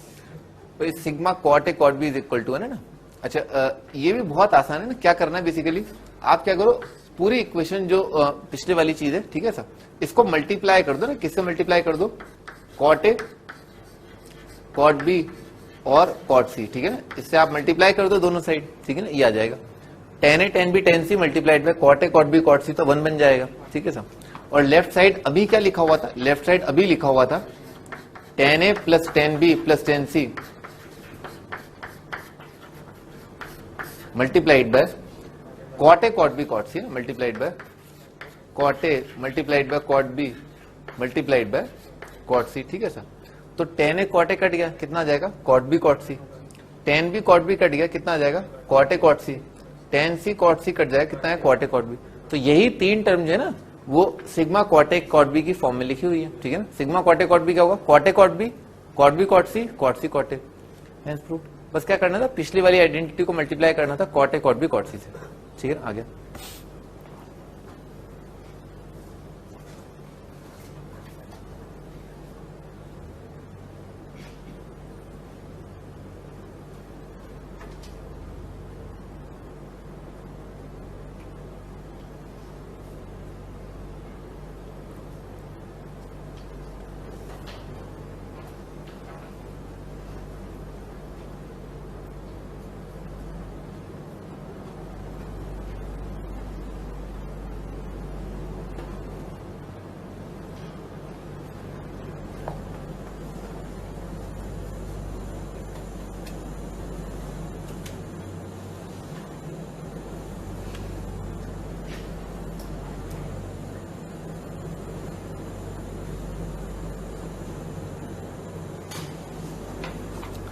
तो sigma cot A cot B is equal to, है ना। अच्छा, ये भी बहुत आसान है ना। क्या करना है बेसिकली, आप क्या करो, पूरी इक्वेशन जो पिछले वाली चीज है, ठीक है सर, इसको मल्टीप्लाई कर दो ना। किससे मल्टीप्लाई कर दो? कॉट ए कॉट बी और कॉट सी, ठीक है ना। इससे आप मल्टीप्लाई कर दो दोनों साइड, ठीक है ना, ये आ जाएगा tan A tan B tan C multiplied by cot A cot B cot C, तो 1 बन जाएगा, ठीक है सर। और लेफ्ट साइड अभी क्या लिखा हुआ था? लेफ्ट साइड अभी लिखा हुआ था tan A plus tan B plus tan C multiplied by cot A cot B cot C, multiplied by cot A multiplied by cot B multiplied by cot C, ठीक है सर। तो tan A cot A कट गया, कितना आ जाएगा? Cot B cot C. tan B cot B कट गया, कितना आ जाएगा? Cot A cot C. tan C cot C कट जाएगा, कितना है? Cot A cot B. तो यही 3 टर्म जो है ना, वो sigma cot A cot B की फॉर्म में लिखी हुई है, ठीक है ना। Sigma cot A cot B क्या होगा? Cot A cot B cot C cot A. Hence proved. बस क्या करना था, पिछली वाली आइडेंटिटी को मल्टीप्लाई करना था cot A cot B cot C से, ठीक है। आगे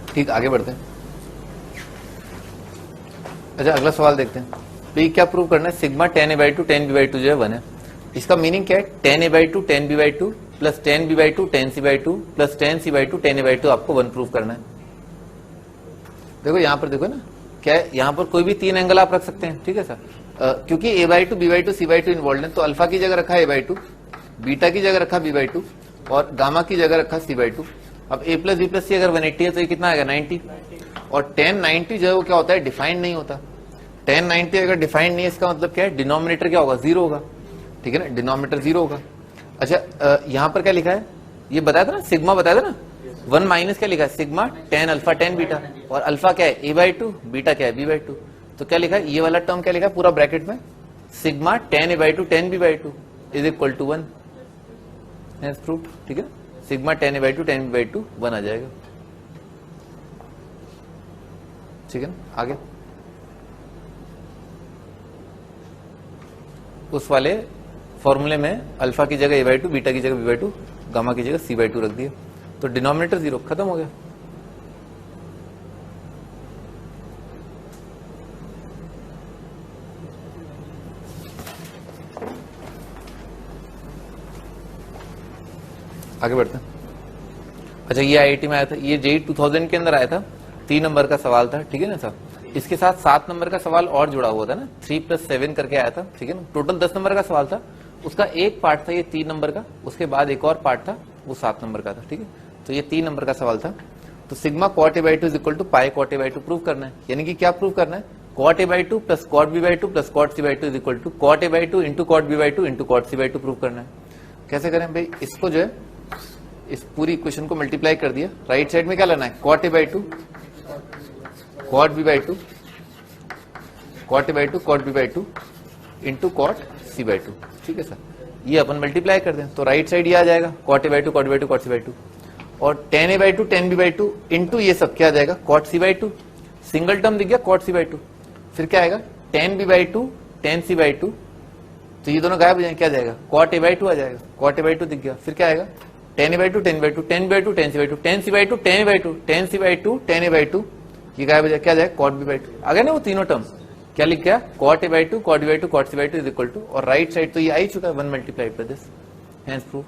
ठीक, आगे बढ़ते हैं। अच्छा, अगला सवाल देखते हैं। तो ये क्या प्रूव करना है? Sigma tan A by 2 tan B by 2 जो है 1 है। इसका मीनिंग क्या है? tan A by 2 tan B by 2 plus tan B by 2 tan C by 2 plus tan C by 2 tan A by 2 आपको 1 प्रूव करना है। देखो यहां पर, देखो ना क्या है, यहां पर कोई भी 3 एंगल आप रख सकते हैं, ठीक है सर। क्योंकि A by 2 B by 2 C by 2 involve है, तो अल्फा की जगह रखा A by 2, बीटा की जगह रखा B by 2 और गामा की जगह रखा C by 2। अब A plus B plus C अगर 180 है तो ये कितना आएगा? 90। और tan 90 जो है वो क्या होता है? डिफाइंड नहीं होता। tan 90 अगर डिफाइंड नहीं है, इसका मतलब क्या है? डिनोमिनेटर क्या होगा? 0 होगा, ठीक है ना, डिनोमिनेटर 0 होगा। अच्छा, यहां पर क्या लिखा है? ये बताया था ना, सिग्मा बताया था ना, 1 माइनस क्या लिखा है? Sigma tan alpha tan beta, और अल्फा क्या है? A by 2, बीटा क्या है? B by 2। तो क्या लिखा है? ये वाला टर्म क्या लिखा है पूरा ब्रैकेट में? Sigma tan A by 2 tan B by 2 is equal to 1। Hence proved, ठीक है। Sigma tan A by 2 tan B by 2 1 आ जाएगा, ठीक है ना। आगे उस वाले फॉर्मूले में अल्फा की जगह A by 2, बीटा की जगह B by 2, गामा की जगह C by 2 रख दिए। तो डिनोमिनेटर 0, खत्म हो गया। आगे बढ़ते हैं। अच्छा, ये आईआईटी में आया था, ये जेई 2000 के अंदर आया था, 3 नंबर का सवाल था, ठीक है ना सर। इसके साथ 7 नंबर का सवाल और जुड़ा हुआ था ना, 3+7 करके आया था, ठीक है ना। टोटल 10 नंबर का सवाल था, उसका एक पार्ट था ये 3 नंबर का, उसके बाद एक और पार्ट था वो 7 नंबर का था, ठीक है। तो ये 3 नंबर का सवाल था। तो sigma cot A by two is equal to pi cot A by two prove करना है। यानी कि क्या प्रूव करना है, cot A by two plus cot B by two plus cot C by two is equal to cot A by two into cot B by two into cot C by two prove करना है। कैसे करें भाई, इसको जो है इस पूरी इक्वेशन को मल्टीप्लाई कर दिया, राइट साइड में क्या लेना है, cot A by two cot B by two cot A by two cot B by two into cot C by two, ठीक है सर। ये अपन मल्टीप्लाई कर दें तो राइट साइड ये आ जाएगा, cot A by two cot B by two cot C by two, और tan A by two tan B by two into ये सब क्या आ जाएगा, cot C by two, single term दिख गया कॉट सी बाई टू, फिर क्या आएगा tan B by two tan C by two, तो ये दोनों गायब हो जाएंगे, क्या जाएगा कॉट ए बाई टू आ जाएगा, कॉट ए बाई टू दिख गया, फिर क्या आएगा tan A by two tan by two tan by two tan C by two tan C by two tan by two tan C by two tan A by two, ये गायब हो जाएगा, क्या जाएगा कॉट बी बाई टू आ गया ना वो तीनों टर्म। क्या लिख गया, cot A by two cot B by two cot C by two is equal to, और राइट साइड तो ये आ ही चुका है 1 multiply by this, hence prove.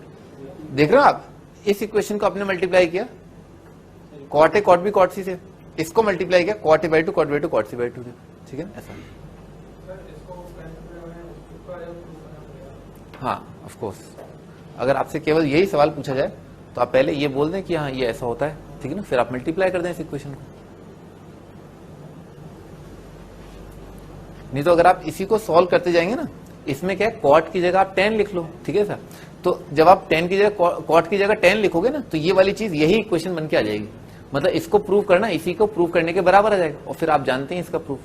देख रहे हो आप, इस इक्वेशन को आपने मल्टीप्लाई किया cot A cot B cot C से, इसको मल्टीप्लाई किया cot A by two cot B by two cot C by two से, ठीक है ऐसा। हाँ ऑफ कोर्स, अगर आपसे केवल यही सवाल पूछा जाए तो आप पहले ये बोल दें कि हाँ ये ऐसा होता है, ठीक है ना, फिर आप मल्टीप्लाई कर दें इस इक्वेशन को। नहीं तो अगर आप इसी को सॉल्व करते जाएंगे ना, इसमें क्या है कॉट की जगह आप 10 लिख लो, ठीक है सर। तो जब आप 10 की जगह कॉट की जगह 10 लिखोगे ना, तो ये वाली चीज यही इक्वेशन बन के आ जाएगी, मतलब इसको प्रूव करना इसी को प्रूव करने के बराबर आ जाएगा, और फिर आप जानते हैं इसका प्रूफ।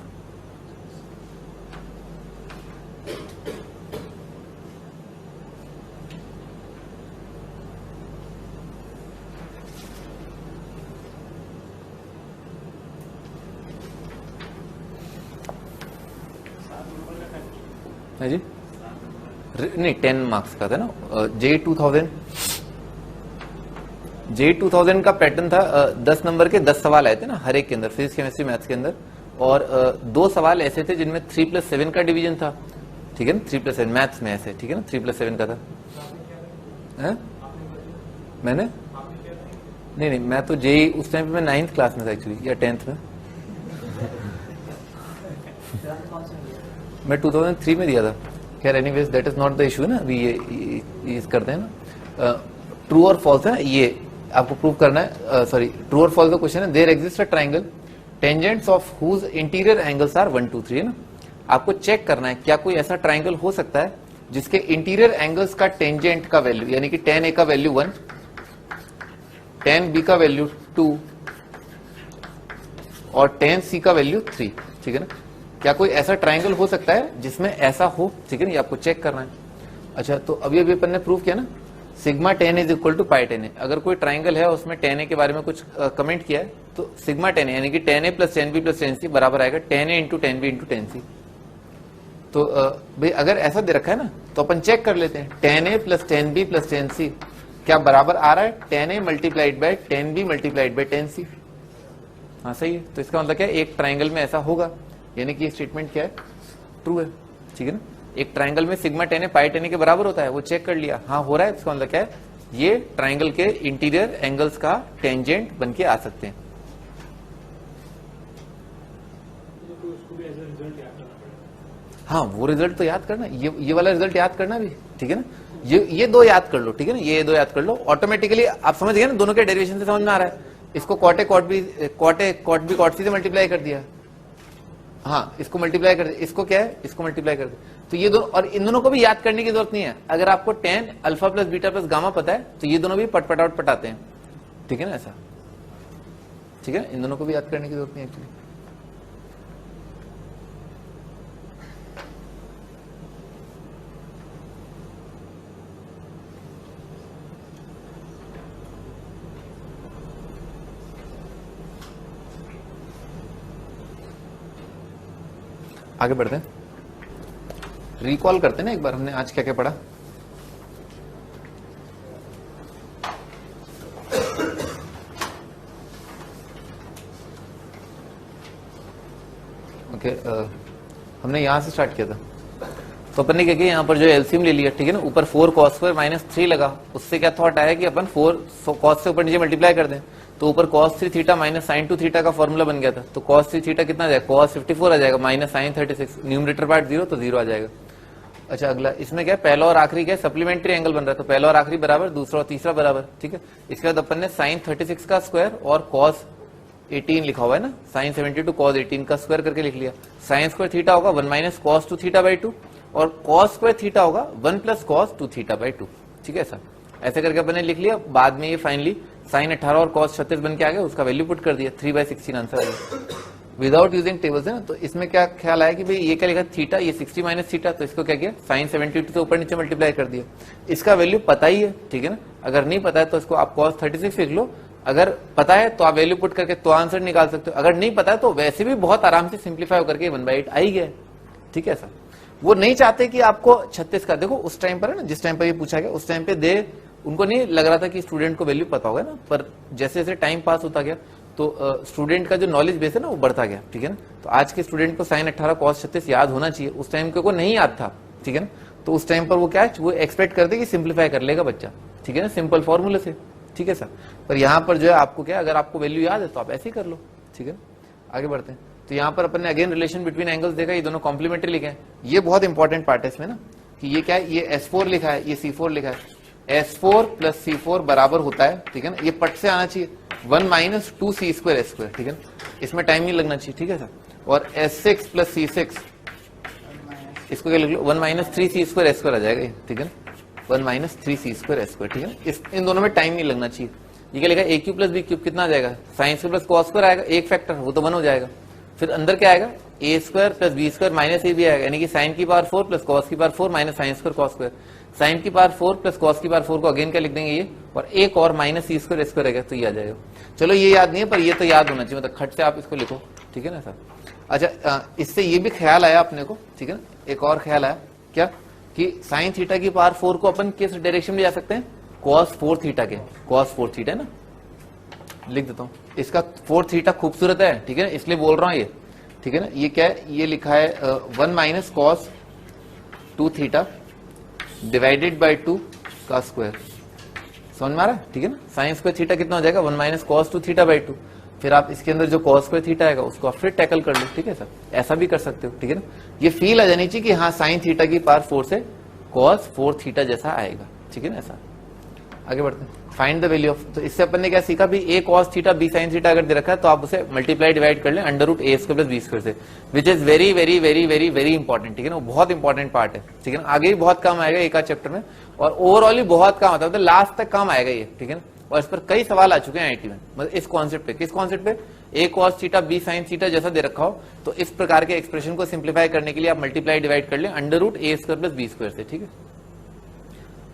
है जी, नहीं 10 मार्क्स का था ना, जे 2000 का पैटर्न था, 10 नंबर के 10 सवाल आए थे ना हर एक के अंदर, फिजिक्स केमिस्ट्री मैथ्स के अंदर, और 2 सवाल ऐसे थे जिनमें 3+7 का डिवीजन था, ठीक है ना, 3+7 मैथ्स में ऐसे, ठीक है ना, 3+7 का था। है? मैंने नहीं, मैं तो जेई उस टाइम पे मैं 9th क्लास में था एक्चुअली, या 10th में। मैं 2003 में दिया था। खैर anyways that is not the issue ना, अभी ये करते हैं ना, ट्रू और फॉल्स है ना, ये आपको प्रूव करना है। सॉरी, ट्रू और फॉल्स का क्वेश्चन है, there exist a triangle tangents of whose interior angles are 1 2 3, है ना। आपको चेक करना है क्या कोई ऐसा ट्राइंगल हो सकता है जिसके इंटीरियर एंगल्स का टेंजेंट का वैल्यू, यानी कि tan A का वैल्यू 1, tan B का वैल्यू 2 और tan C का वैल्यू 3, ठीक है ना। क्या कोई ऐसा ट्राइंगल हो सकता है जिसमें ऐसा हो, ठीक है ना, ये आपको चेक करना है। अच्छा, तो अभी अपन ने प्रूव किया ना, sigma tan is equal to pi tan A। अगर कोई ट्राइंगल है उसमें tan A के बारे में कुछ कमेंट किया है, तो सिग्मा tan A यानी कि tan A plus tan B plus tan C बराबर आएगा tan A into tan B into tan C। तो भाई अगर ऐसा दे रखा है ना, तो अपन चेक कर लेते हैं, tan A plus tan B plus tan C क्या बराबर आ रहा है tan A multiplied by tan B multiplied by tan C। हाँ सही है, तो इसका मतलब क्या है, एक ट्राइंगल में ऐसा होगा, यानी कि स्टेटमेंट क्या है, ट्रू है, ठीक है ना। एक ट्राइंगल में sigma tan A pi tan A के बराबर होता है, वो चेक कर लिया, हाँ हो रहा है, इसका मतलब क्या है, ये ट्राइंगल के इंटीरियर एंगल्स का टेंजेंट बन के आ सकते हैं। हाँ वो रिजल्ट तो याद करना, ये वाला रिजल्ट याद करना भी, ठीक है ना। ये 2 याद कर लो, ठीक है ना, ये 2 याद कर लो, ऑटोमेटिकली आप समझ गए ना, दोनों के डेरिवेशन से समझ में आ रहा है। इसको कॉट बी कॉट सी से मल्टीप्लाई कर दिया, हाँ इसको मल्टीप्लाई कर दिया, इसको क्या है, इसको मल्टीप्लाई कर दिया, तो ये दोनों, और इन दोनों को भी याद करने की जरूरत नहीं है। अगर आपको tan alpha plus beta plus gamma पता है, तो ये दोनों भी पटपटावट पटाते हैं, ठीक है ना, ऐसा, ठीक है, इन दोनों को भी याद करने की जरूरत नहीं है एक्चुअली। आगे बढ़ते हैं, रिकॉल करते हैं ना एक बार हमने आज क्या क्या पढ़ा। ओके हमने यहाँ से स्टार्ट किया था, तो अपन ने क्या किया, यहाँ पर जो एलसीएम ले लिया, ठीक है ना, ऊपर 4 cos स्क्वायर माइनस 3 लगा, उससे क्या थॉट आया कि अपन 4 cos से ऊपर नीचे मल्टीप्लाई कर दें, तो ऊपर cos 3 theta minus sin 2 theta का फॉर्मूला बन गया था, तो cos 3 थीटा कितना आ जाएगा, cos 54 आ जाएगा माइनस sin 36, न्यूमरेटर पार्ट 0 तो 0 आ जाएगा। अच्छा अगला, इसमें क्या पहला और आखिरी क्या सप्लीमेंट्री एंगल बन रहा है, तो पहला और आखिरी बराबर, दूसरा और तीसरा बराबर, ठीक है। इसके बाद अपन ने sin 36 का स्क्वायर और cos 18 लिखा हुआ है ना, sin 72 cos 18 का स्क्वायर करके लिख लिया। sin स्क्वायर थीटा होगा 1 माइनस cos 2 थीटा बाई 2 और cos स्क्वायर थीटा होगा 1 प्लस cos 2 थीटा बाई 2, ठीक है सर। ऐसे करके अपन ने लिख लिया, बाद में ये फाइनली sin 18 और cos 36 बन के आ गया, उसका वैल्यू पुट कर दिया, 3/16 आंसर आ गया विदाउट यूजिंग टेबल्स है ना। तो इसमें क्या ख्याल आया कि भाई ये क्या लिखा थीटा, ये 60 माइनस थीटा, तो इसको क्या किया sin 72 से ऊपर नीचे मल्टीप्लाई कर दिया। इसका वैल्यू पता ही है, ठीक है ना, अगर नहीं पता है तो इसको आप cos 36 लिख लो, अगर पता है तो आप वैल्यू पुट करके तो आंसर निकाल सकते हो, अगर नहीं पता है तो वैसे भी बहुत आराम से सिंप्लीफाई होकर के 1/8 आ ही गया, ठीक है सर। वो नहीं चाहते कि आपको 36 का, देखो उस टाइम पर है ना, जिस टाइम पर ये पूछा गया उस टाइम पे उनको नहीं लग रहा था कि स्टूडेंट को वैल्यू पता होगा ना, पर जैसे जैसे टाइम पास होता गया तो स्टूडेंट का जो नॉलेज बेस है ना वो बढ़ता गया, ठीक है ना। तो आज के स्टूडेंट को sin 18 cos 36 याद होना चाहिए, उस टाइम को नहीं याद था, ठीक है ना। तो उस टाइम पर वो क्या है, वो एक्सपेक्ट करते कि सिंप्लीफाई कर लेगा बच्चा, ठीक है ना, सिंपल फॉर्मूले से, ठीक है सर। पर यहाँ पर जो है आपको क्या, अगर आपको वैल्यू याद है तो आप ऐसे ही कर लो, ठीक है। आगे बढ़ते हैं, तो यहाँ पर अपन ने अगेन रिलेशन बिटवीन एंगल्स देखा, ये दोनों कॉम्प्लीमेंट्री लिखे हैं, ये बहुत इंपॉर्टेंट पार्ट है इसमें ना, कि ये क्या है, ये S4 लिखा है, ये C4 लिखा है, S4 प्लस C4 बराबर होता है, ठीक है ना, ये पट से आना चाहिए 1 minus 2C square S square, ठीक है ना, इसमें टाइम नहीं लगना चाहिए, ठीक है सर। और S6 प्लस C6 इसको क्या लिख लो 1 minus 3C square S square आ जाएगा, ठीक है ना, 1 minus 3C square S square, ठीक है ना, इन दोनों में टाइम नहीं लगना चाहिए। ये क्या लिखा A cube plus B cube कितना आ जाएगा, sign square plus cos square आएगा, एक फैक्टर वो तो 1 हो जाएगा, फिर अंदर क्या आएगा A square plus B square minus A भी आएगा, यानी कि साइन की पावर 4 प्लस cos की power 4 minus sine square cos square, sine की पावर 4 प्लस cos की पावर 4 को अगेन क्या लिख देंगे ये, और एक और minus C square S square रहेगा, तो ये आ जाएगा। चलो ये याद नहीं है पर ये तो याद होना चाहिए, मतलब खट से आप इसको लिखो, ठीक है ना सर। अच्छा इससे ये भी ख्याल आया अपने को, ठीक है ना, एक और ख्याल आया क्या, कि साइन थीटा की पावर 4 को अपन किस डायरेक्शन में जा सकते हैं, cos 4 थीटा के, cos 4 थीटा है ना, लिख देता हूं, इसका 4 थीटा खूबसूरत है, ठीक है ना, इसलिए बोल रहा हूं ये, ठीक है ना। ये क्या है, ये लिखा है 1 minus cos 2 theta divided by 2 का स्क्वायर, समझ में आ रहा है, ठीक है ना। साइन स्क्वायर थीटा कितना हो जाएगा 1 माइनस cos 2 थीटा बाई 2, फिर आप इसके अंदर जो cos स्क्वायर थीटा आएगा उसको आप फिर टैकल कर लो, ठीक है सर, ऐसा भी कर सकते हो, ठीक है ना। ये फील आ जानी चाहिए कि हाँ साइन थीटा की पावर 4 से cos 4 थीटा जैसा आएगा, ठीक है ना, ऐसा। आगे बढ़ते हैं, फाइंड द वैल्यू ऑफ, तो इससे अपन ने क्या सीखा भी, A cos theta B sin theta अगर दे रखा है तो आप उसे मल्टीप्लाई डिवाइड कर लें under root A square plus B square से, which is very very very very very important, ठीक है ना, बहुत इंपॉर्टेंट पार्ट है, ठीक है ना, आगे भी बहुत काम आएगा एक आध चैप्टर में, और ओवरऑल बहुत काम आता है, लास्ट तक काम आएगा ये, ठीक है ना। और इस पर कई सवाल आ चुके हैं आईटी में, मतलब इस कॉन्सेप्ट पे, किस कॉन्सेप्ट पे, A cos theta B sin theta जैसा दे रखा हो, तो इस प्रकार के एक्सप्रेशन को सिंप्लीफाई करने के लिए आप मल्टीप्लाई डिवाइड कर लें under root A square plus B square से, ठीक है।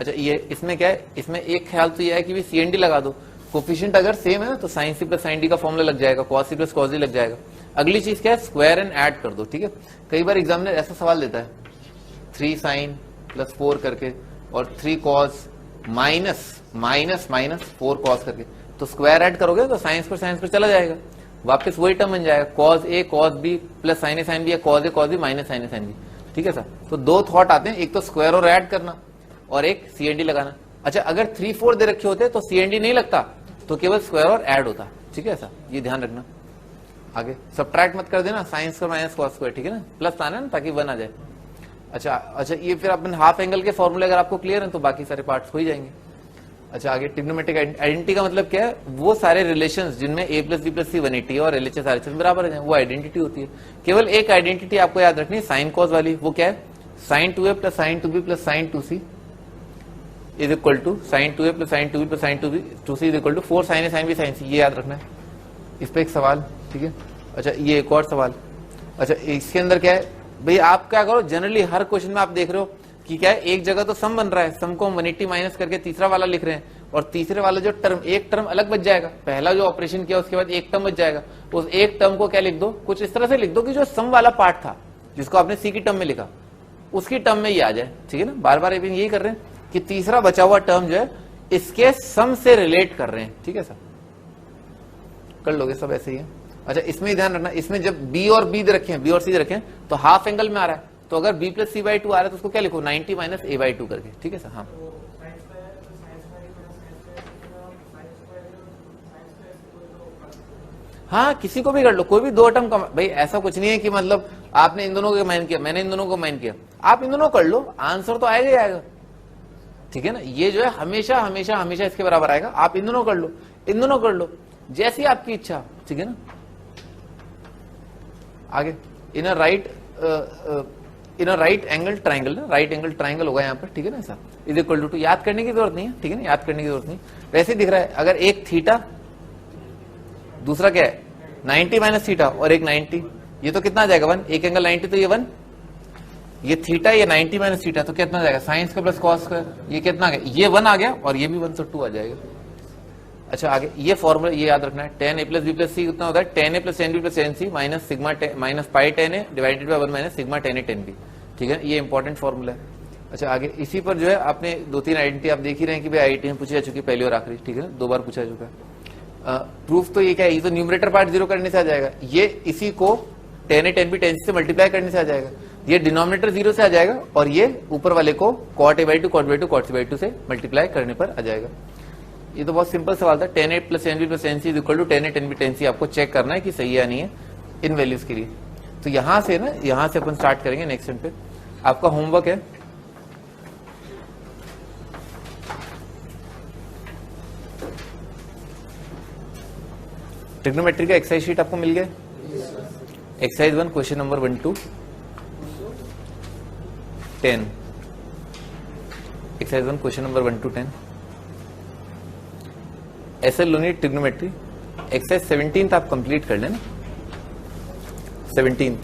अच्छा ये इसमें क्या है, इसमें एक ख्याल तो ये है कि भी CND लगा दो, कोफिशिएंट अगर सेम है ना तो sin C plus sin D का फॉर्मूला लग जाएगा, cos C plus cos D लग जाएगा। अगली चीज क्या है, स्क्वायर एंड ऐड कर दो, ठीक है। कई बार एग्जामिनर ऐसा सवाल देता है 3 sin प्लस 4 करके और 3 cos minus minus minus 4 cos करके, तो स्क्वायर ऐड करोगे तो साइन स्क्वायर चला जाएगा, वापस वही टर्म बन जाएगा, cos A cos B plus sin A sin B या cos A cos B minus sin A sin B, ठीक है सर। तो दो थॉट आते हैं, एक तो स्क्वायर और ऐड करना और एक CND लगाना। अच्छा अगर 3 4 दे रखे होते तो CND नहीं लगता, तो केवल स्क्वायर और ऐड होता, ठीक है सर, ये ध्यान रखना। आगे सब्ट्रैक्ट मत कर देना, sign square minus cos square, ठीक है ना, प्लस आना ना ताकि 1 आ जाए। अच्छा ये फिर अपन हाफ एंगल के फॉर्मूले अगर आपको क्लियर है तो बाकी सारे पार्ट्स हो ही जाएंगे। अच्छा आगे ट्रिग्नोमेट्रिक आइडेंटिटी का मतलब क्या है, वो सारे रिलेशंस जिनमें A plus B plus C 180 और LHS RHS बराबर है वो आइडेंटिटी होती है। केवल एक आइडेंटिटी आपको याद रखनी है साइन कॉस वाली, वो क्या है, sin 2A plus sin 2B plus sin 2C is equal to sin 2A plus sin 2B plus sin 2C is equal to 4 sin A sin B sin C, ये याद रखना है। इस पे एक सवाल, ठीक है। अच्छा ये एक और सवाल, अच्छा इसके अंदर क्या है भाई, आप क्या करो जनरली हर क्वेश्चन में आप देख रहे हो कि क्या है, एक जगह तो सम बन रहा है, सम को हम 180 माइनस करके तीसरा वाला लिख रहे हैं, और तीसरे वाला जो टर्म, एक टर्म अलग बच जाएगा, पहला जो ऑपरेशन किया उसके बाद एक टर्म बच जाएगा, उस एक टर्म को क्या लिख दो, कुछ इस तरह से लिख दो कि जो सम वाला पार्ट था जिसको आपने सी की टर्म में लिखा उसकी टर्म में ये आ जाए, ठीक है ना। बार बार यही कर रहे हैं कि तीसरा बचा हुआ टर्म जो है इसके सम से रिलेट कर रहे हैं, ठीक है सर, कर लोगे सब ऐसे ही है। अच्छा इसमें ही ध्यान रखना, इसमें जब बी और बी रखे हैं, बी और सी रखे हैं, तो हाफ एंगल में आ रहा है, तो अगर B plus C by two आ रहा है तो उसको क्या लिखो 90 माइनस ए बाई टू करके, ठीक है सर। हाँ हाँ किसी को भी कर लो, कोई भी दो टर्म का, भाई ऐसा कुछ नहीं है कि मतलब आपने इन दोनों को माइन किया, मैंने इन दोनों को माइन किया, आप इन दोनों कर लो, आंसर तो आएगा ही आएगा, ठीक है ना। ये जो है हमेशा हमेशा हमेशा इसके बराबर आएगा, आप इन दोनों कर लो, इन दोनों कर लो, जैसी आपकी इच्छा, ठीक है ना। आगे इन राइट एंगल ट्राइंगल, ना राइट एंगल ट्राइंगल होगा यहाँ पर, ठीक है ना ऐसा, इज इक्वल टू, याद करने की जरूरत नहीं है, ठीक है ना, याद करने की जरूरत नहीं, वैसे दिख रहा है। अगर एक थीटा, दूसरा क्या है 90 माइनस थीटा, और एक 90, ये तो कितना आ जाएगा 1, एक एंगल 90 तो ये 1, ये थीटा, ये 90 माइनस थीटा, तो कितना आ जाएगा sign square plus cos square, ये कितना आ गया, ये 1 आ गया, और ये भी 1, तो 2 आ जाएगा। अच्छा आगे ये फॉर्मूला ये याद रखना है, tan a plus B plus C कितना होता है, tan a plus tan b plus tan c minus sigma minus pi tan a divided by 1 minus sigma tan a tan b, ठीक है, ये इंपॉर्टेंट फॉर्मूला है। अच्छा आगे इसी पर जो है आपने 2-3 आइडेंटिटी आप देख ही रहे हैं कि भाई आईटी में पूछी जा चुकी है, पहली और आखिरी, ठीक है ना, 2 बार पूछा चुका है। प्रूफ तो ये क्या है, ये तो न्यूमरेटर पार्ट 0 करने से आ जाएगा, ये इसी को tan a tan b tan c से मल्टीप्लाई करने से आ जाएगा, ये डिनोमिनेटर 0 से आ जाएगा, और ये ऊपर वाले को cot a by 2 cot by 2 cot c by 2 से मल्टीप्लाई करने पर आ जाएगा। ये तो बहुत सिंपल सवाल था, tan a plus tan b plus tan c is equal to tan a tan b tan c, आपको चेक करना है कि सही है या नहीं है इन वैल्यूज के लिए। तो यहां से ना, यहां से अपन स्टार्ट करेंगे नेक्स्ट टाइम पे। आपका होमवर्क है ट्रिग्नोमेट्री का एक्सरसाइज शीट आपको मिल गया, exercise 1 question number 1 to 10, exercise 1 question number 1 to 10, S L Loney trigonometry, exercise 17 आप कंप्लीट कर लेना, 17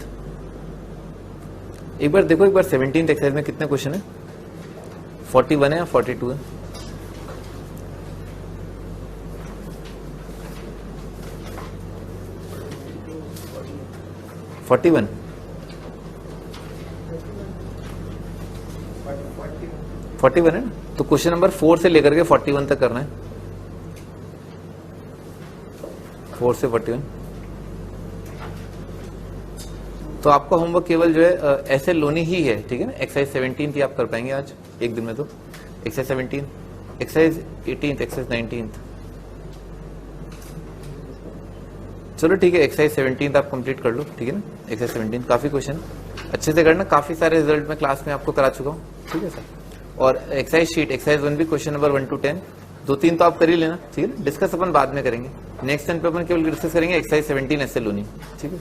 एक बार देखो, एक बार 17 एक्सरसाइज में कितने क्वेश्चन है, 41 है या 42 है, $41 41 है ना, तो क्वेश्चन नंबर 4 से लेकर के 41 तक करना है, 4 से 41। तो आपका होमवर्क केवल जो है ऐसे लोनी ही है, ठीक है ना। एक्सरसाइज 17 ही आप कर पाएंगे आज एक दिन में, तो एक्सरसाइज 17, एक्सरसाइज 18, एक्सरसाइज 19, चलो ठीक है, एक्सरसाइज 17 आप कंप्लीट कर लो, ठीक है ना। एक्सरसाइज 17 काफी क्वेश्चन अच्छे से करना, काफी सारे रिजल्ट में क्लास में आपको करा चुका हूँ, ठीक है सर। और एक्सरसाइज शीट एक्सरसाइज 1 भी क्वेश्चन नंबर 1 to 10, 2-3 तो आप कर ही लेना, ठीक है। डिस्कस अपन बाद में करेंगे, नेक्स्ट टाइम पे अपन केवल डिस्कस करेंगे एक्सरसाइज 17 ऐसे लोनी, ठीक है।